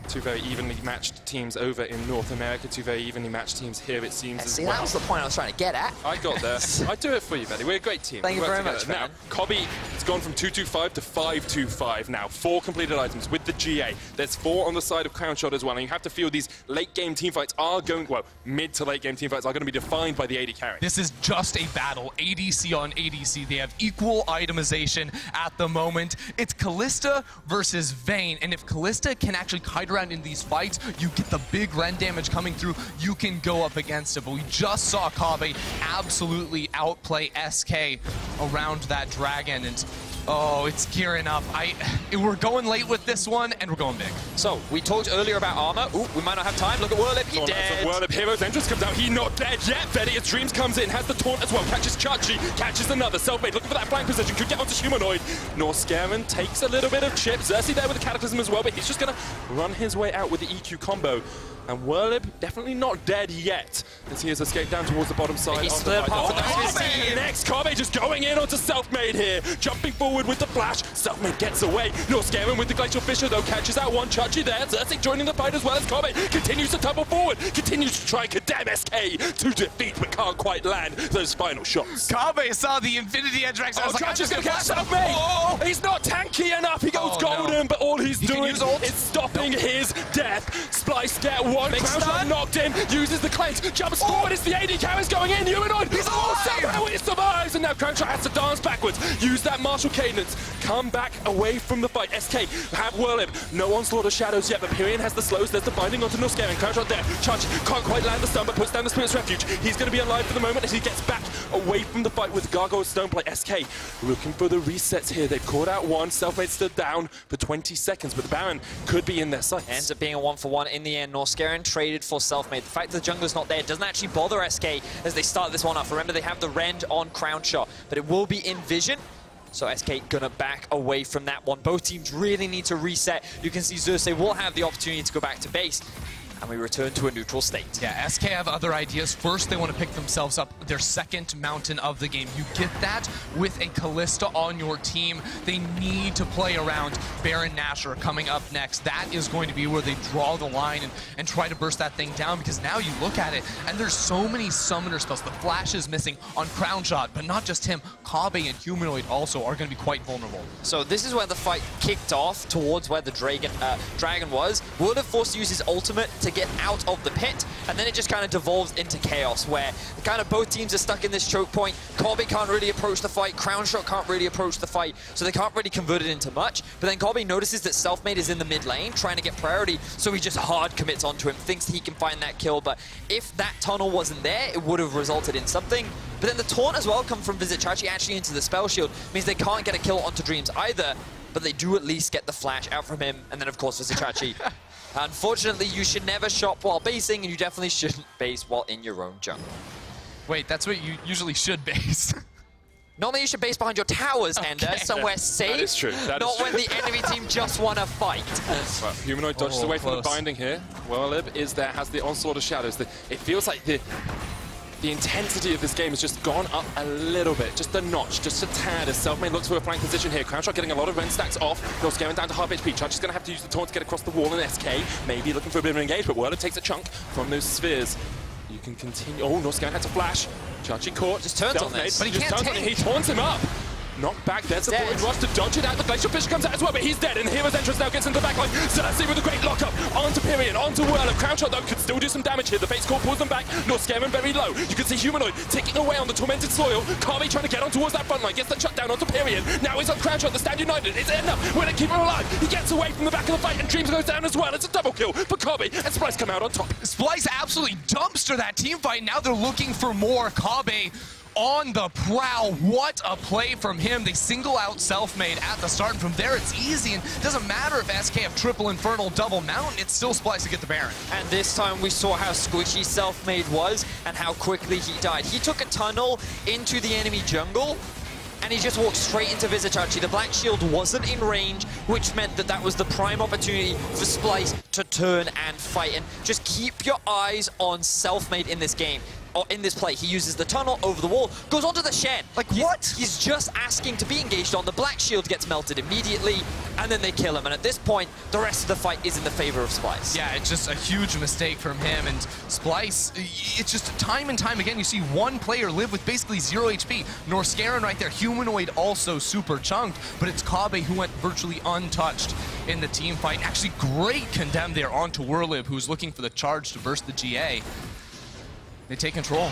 Two very evenly matched teams over in North America, two very evenly matched teams here, it seems, as well. That was the point I was trying to get at. I got there. I do it for you, buddy. We're a great team. Thank you very much, man. Now, Kobbe has gone from 225 to 525 now. 4 completed items with the GA. There's 4 on the side of Crownshot as well, and you have to feel these late-game teamfights are going, well, mid to late-game teamfights are going to be defined by the AD carry. This is just a battle, ADC on ADC. They have equal itemization at the moment. It's Kalista versus Vayne, and if Kalista can actually kite around in these fights, you get the big Ren damage coming through, you can go up against it. But we just saw Kobbe absolutely outplay SK around that dragon, and oh, it's gearing up. We're going late with this one, and we're going big. So, we talked earlier about armor. Ooh, we might not have time. Look at Werlyb, he's dead. Werlyb, Hero's Entrance comes out. He's not dead yet. Vedius Dreams comes in, has the taunt as well. Catches Chachi, catches another. Selfmade looking for that flank position. Could get onto Humanoid. Norskeren takes a little bit of chip. Xerxe there with the Cataclysm as well, but he's just going to run his way out with the EQ combo. And Werlyb definitely not dead yet, as he has escaped down towards the bottom side. He's split apart with the next Kobbe just going in onto Selfmade here, jumping forward with the flash. Selfmade gets away. Norskeren with the Glacial Fissure though catches out one. Chachi there. Xerxe joining the fight as well as Kobbe continues to tumble forward, continues to try and condemn SK to defeat, but can't quite land those final shots. Kobbe saw the Infinity Edge Rex. Chachi's gonna catch Selfmade. Oh, he's not tanky enough. He goes golden, but all he's doing is stopping his death. Splyce get one. Crownshot knocked in, uses the cleanse, jumps forward, it's the AD carries going in, Humanoid, somehow it survives, and now Crownshot has to dance backwards, use that martial cadence, come back away from the fight. SK have Werlyb, no onslaught of shadows yet, but Pirean has the slows, there's the binding onto Norskeren, Crownshot there, Chachi can't quite land the stun, but puts down the Spirit's Refuge. He's going to be alive for the moment as he gets back away from the fight with Gargoyle Stoneplay. SK looking for the resets here, they've caught out one, Selfmade stood down for 20 seconds, but the Baron could be in their sights. Ends up being a 1-for-1 in the end. Norskeren traded for Selfmade. The fact that the jungler's not there doesn't actually bother SK as they start this one off. Remember, they have the rend on Crownshot, but it will be in vision. So SK gonna back away from that one. Both teams really need to reset. You can see Xerxe will have the opportunity to go back to base. And we return to a neutral state. Yeah, SK have other ideas. First, they want to pick themselves up their second mountain of the game. You get that with a Kalista on your team. They need to play around Baron Nashor coming up next. That is going to be where they draw the line and try to burst that thing down, because now you look at it, and there's so many summoner spells. The Flash is missing on Crownshot, but not just him. Kobbe and Humanoid also are going to be quite vulnerable. So this is where the fight kicked off towards where the dragon was. Would have forced to use his ultimate to to get out of the pit, and then it just kind of devolves into chaos, where kind of both teams are stuck in this choke point. Kobbe can't really approach the fight, Crownshot can't really approach the fight, so they can't really convert it into much. But then Kobbe notices that Selfmade is in the mid lane, trying to get priority, so he just hard commits onto him, thinks he can find that kill, but if that tunnel wasn't there, it would have resulted in something. But then the taunt as well come from Vizicsacsi actually into the spell shield, means they can't get a kill onto Dreams either, but they do at least get the flash out from him, and then of course Vizicsacsi. Unfortunately, you should never shop while basing, and you definitely shouldn't base while in your own jungle. Wait, that's what you usually should base. Normally you should base behind your towers, Ender, somewhere safe. That is true. Not when the enemy team just want to fight. Well, Humanoid dodges away from the binding here. Werlyb is there, has the onslaught of shadows. It feels like the intensity of this game has just gone up a little bit, just a notch, just a tad, as Selfmade looks for a flank position here. Crownshot getting a lot of rend stacks off. Norskeren down to half HP. Chudge is going to have to use the taunt to get across the wall, and SK maybe looking for a bit of an engage, but Werlyb takes a chunk from those spheres. You can continue. Oh, Norskeren had to flash. Chachi caught. Just turns on this. But he can't take. He taunts him up. Knocked back, there's a forward rush to dodge it out. The Glacial Fish comes out as well, but he's dead, and the Hero's Entrance now gets into the backline. Xerxe with a great lockup onto Pirean, onto Werlyb. Crownshot, though, could still do some damage here. The Fate's Core pulls them back. Norskeren very low. You can see Humanoid ticking away on the Tormented Soil. Kobbe trying to get on towards that front line, gets the shutdown onto Pirean. Now he's on Crownshot, the Stand United. It's enough. We're going to keep him alive. He gets away from the back of the fight, and Dreams goes down as well. It's a double kill for Kobbe, and Splyce come out on top. Splyce absolutely dumpster that team fight. Now they're looking for more. Kobbe on the prowl. What a play from him. They single out Selfmade at the start, and from there it's easy, and it doesn't matter if SK have triple Infernal, double Mount, it's still Splyce to get the Baron. And this time we saw how squishy Selfmade was and how quickly he died. He took a tunnel into the enemy jungle, and he just walked straight into Vizicsacsi. The Black Shield wasn't in range, which meant that that was the prime opportunity for Splyce to turn and fight. And just keep your eyes on Selfmade in this game. In this play, he uses the tunnel over the wall, goes onto the Shen. Like, what? He's just asking to be engaged on. The Black Shield gets melted immediately, and then they kill him. And at this point, the rest of the fight is in the favor of Splyce. Yeah, it's just a huge mistake from him. And Splyce, it's just time and time again, you see one player live with basically 0 HP. Norskeren right there, Humanoid also super chunked, but it's Kobbe who went virtually untouched in the team fight. Actually, great condemn there onto Werlyb, who's looking for the charge to burst the GA. They take control.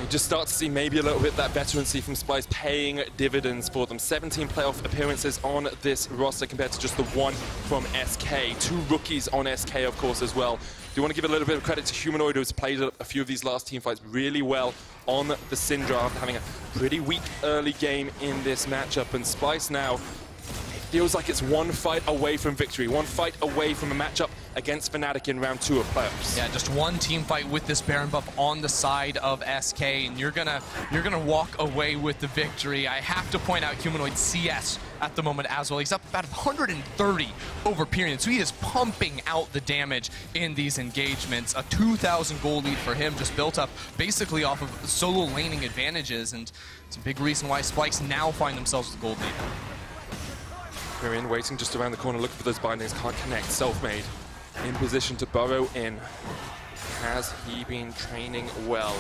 You just start to see maybe a little bit that veterancy from Splyce paying dividends for them. 17 playoff appearances on this roster compared to just the one from SK. 2 rookies on SK, of course, as well. Do want to give a little bit of credit to Humanoid, who's played a few of these last team fights really well on the Syndra after having a pretty weak early game in this matchup. And Splyce now feels like it's one fight away from victory, one fight away from a matchup against Fnatic in round 2 of playoffs. Yeah, just one team fight with this Baron buff on the side of SK, and you're gonna walk away with the victory. I have to point out Humanoid CS at the moment as well. He's up about 130 over Pirean, so he is pumping out the damage in these engagements. A 2,000 gold lead for him, just built up basically off of solo laning advantages, and it's a big reason why Splyce now find themselves with the gold lead. Pirean waiting just around the corner, looking for those bindings, can't connect. Selfmade in position to burrow in. Has he been training well?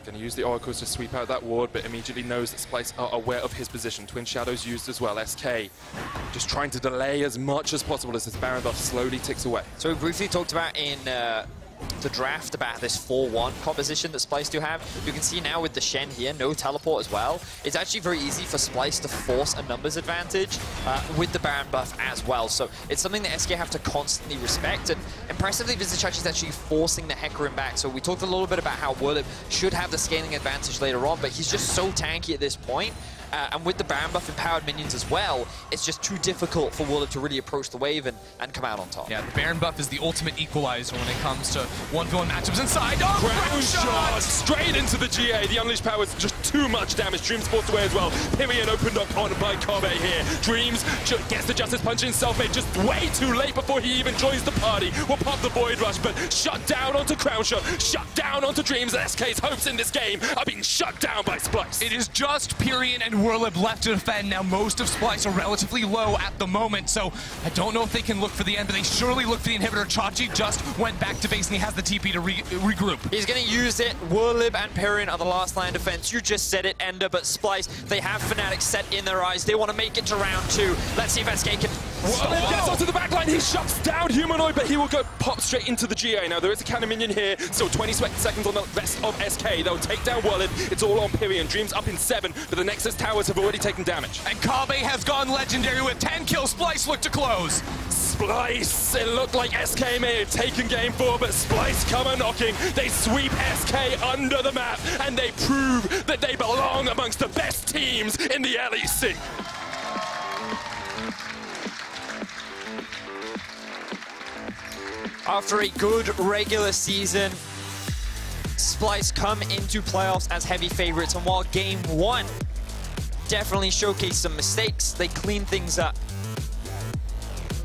Gonna use the oracles to sweep out that ward, but immediately knows that Splyce are aware of his position. Twin Shadows used as well. SK just trying to delay as much as possible as this Baron buff slowly ticks away. So we briefly talked about in the draft about this 4-1 composition that Splyce do have. You can see now with the Shen here, no teleport as well. It's actually very easy for Splyce to force a numbers advantage with the Baron buff as well. So it's something that SK have to constantly respect. And impressively, Vizicsacsi is actually forcing the Hecarim back. So we talked a little bit about how Werlyb should have the scaling advantage later on, but he's just so tanky at this point. And with the Baron buff and powered minions as well, it's just too difficult for Werlyb to really approach the wave and come out on top. Yeah, the Baron buff is the ultimate equalizer when it comes to 1v1 matchups inside. Oh, Crownshot! Straight into the GA. The unleashed power is just too much damage. Dreams forced away as well. Pirean opened up on by Kobbe here. Dreams gets the Justice Punch in Selfmade just way too late before he even joins the party. Will pop the Void Rush, but shut down onto Crownshot. Shut down onto Dreams. SK's hopes in this game are being shut down by Splyce. It is just Pirean and Werlyb left to defend. Now most of Splyce are relatively low at the moment, so I don't know if they can look for the end, but they surely look for the inhibitor. Chachi just went back to base and he has the TP to regroup. He's going to use it. Werlyb and Pirean are the last line defense. You just said it, Ender, but Splyce, they have Fnatic set in their eyes. They want to make it to round 2. Let's see if SK can Werlyb gets onto the back line. He shuts down Humanoid, but he will go pop straight into the GA. Now, there is a counter minion here. Still 20 seconds on the rest of SK. They'll take down Werlyb. It's all on Pirean. Dreams up in 7, but the Nexus towers have already taken damage. And Kobbe has gone legendary with 10 kills. Splyce look to close. Splyce, it looked like SK may have taken game 4, but Splyce come a-knocking. They sweep SK under the map, and they prove that they belong amongst the best teams in the LEC. After a good regular season, Splyce come into playoffs as heavy favorites, and while game 1 definitely showcased some mistakes, they cleaned things up.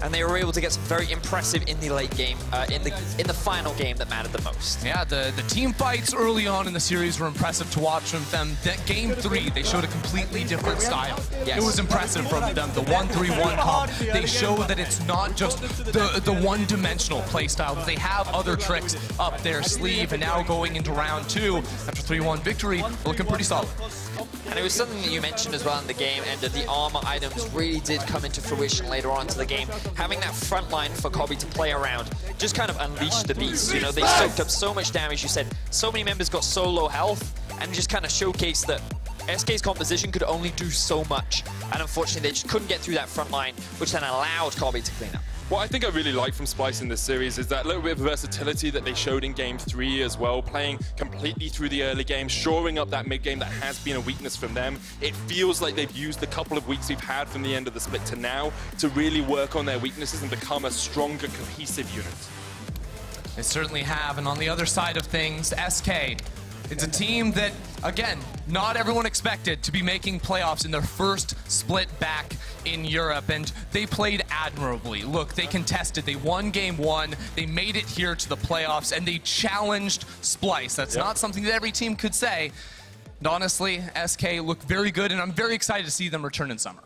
And they were able to get some very impressive in the late game, in the final game that mattered the most. Yeah, the team fights early on in the series were impressive to watch from them. That game 3, they showed a completely different style. Yes. It was impressive from them. The 1-3-1 comp, they show that it's not just the one-dimensional play style, that they have other tricks up their sleeve. And now going into round 2, after 3-1 victory, looking pretty solid. And it was something that you mentioned as well in the game, and the armor items really did come into fruition later on into the game. Having that front line for Kobbe to play around just kind of unleashed the beast. You know, they soaked up so much damage. You said so many members got so low health, and just kind of showcased that SK's composition could only do so much. And unfortunately, they just couldn't get through that front line, which then allowed Kobbe to clean up. What I think I really like from Splyce in this series is that little bit of versatility that they showed in game 3 as well, playing completely through the early game, shoring up that mid game that has been a weakness from them. It feels like they've used the couple of weeks we've had from the end of the split to now to really work on their weaknesses and become a stronger, cohesive unit. They certainly have, and on the other side of things, SK, it's a team that, again, not everyone expected to be making playoffs in their first split back in Europe, and they played admirably. Look, they contested, they won game 1, they made it here to the playoffs, and they challenged Splyce. That's not something that every team could say. And honestly, SK looked very good, and I'm very excited to see them return in summer.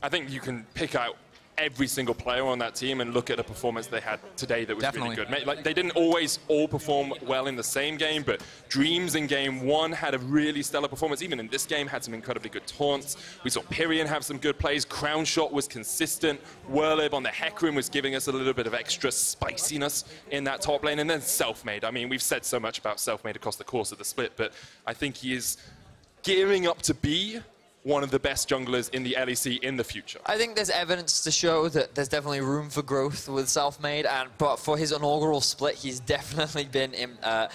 I think you can pick out every single player on that team and look at a performance they had today that was really good. Like, they didn't always all perform well in the same game, but Dreams in game 1 had a really stellar performance. Even in this game, had some incredibly good taunts. We saw Pirean have some good plays. Crownshot was consistent. Werlyb on the Hecarim was giving us a little bit of extra spiciness in that top lane. And then Selfmade. I mean, we've said so much about Selfmade across the course of the split, but I think he is gearing up to be one of the best junglers in the LEC in the future. I think there's evidence to show that there's definitely room for growth with Selfmade, but for his inaugural split, he's definitely been a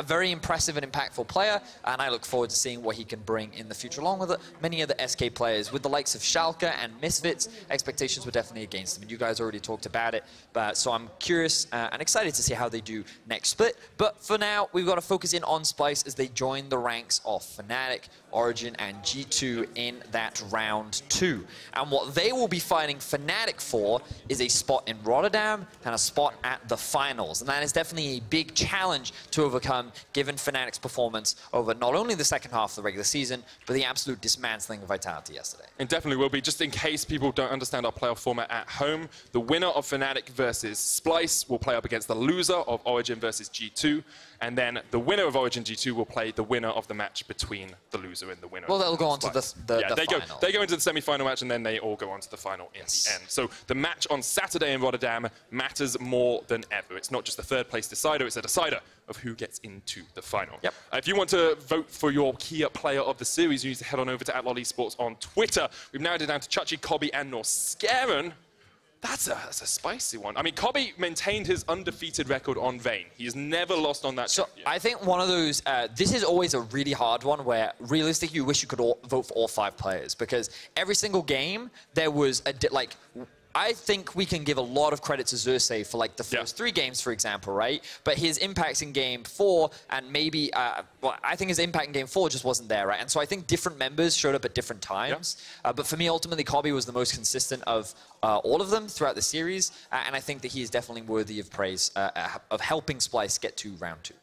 very impressive and impactful player, and I look forward to seeing what he can bring in the future, along with many other SK players. With the likes of Schalke and Misfits, expectations were definitely against them, and you guys already talked about it, so I'm curious and excited to see how they do next split. But for now, we've got to focus in on Splyce as they join the ranks of Fnatic, Origin, and G2 in that round 2. And what they will be fighting Fnatic for is a spot in Rotterdam and a spot at the finals. And that is definitely a big challenge to overcome, given Fnatic's performance over not only the second half of the regular season, but the absolute dismantling of Vitality yesterday. It definitely will be. Just in case people don't understand our playoff format at home, the winner of Fnatic versus Splyce will play up against the loser of Origin versus G2. And then the winner of Origin G2 will play the winner of the match between the loser and the winner. Well, they'll go on to the final. They go into the semi-final match, and then they all go on to the final in the end. So the match on Saturday in Rotterdam matters more than ever. It's not just the third place decider, it's a decider of who gets into the final. Yep. If you want to vote for your key player of the series, you need to head on over to @lolesports on Twitter. We've narrowed it down to Xerxe, Kobbe, and Norskeren. That's a spicy one. I mean, Kobbe maintained his undefeated record on Vayne. He has never lost on that. So I think one of those, this is always a really hard one where realistically you wish you could vote for all 5 players, because every single game there was I think we can give a lot of credit to Xerxe for like the first 3 games, for example, right? But his impacts in game 4 and maybe, well, I think his impact in game 4 just wasn't there, right? And so I think different members showed up at different times. But for me, ultimately, Kobbe was the most consistent of all of them throughout the series. And I think that he is definitely worthy of praise of helping Splyce get to round 2.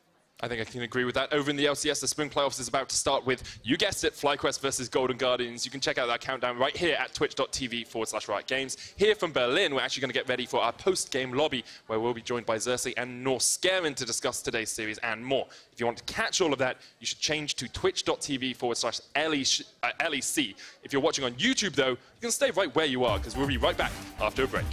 I think I can agree with that. Over in the LCS, the Spring Playoffs is about to start with, you guessed it, FlyQuest versus Golden Guardians. You can check out that countdown right here at twitch.tv/RiotGames. Here from Berlin, we're actually going to get ready for our post-game lobby, where we'll be joined by Xerxe and Norskeren to discuss today's series and more. If you want to catch all of that, you should change to twitch.tv/LEC. If you're watching on YouTube, though, you can stay right where you are, because we'll be right back after a break.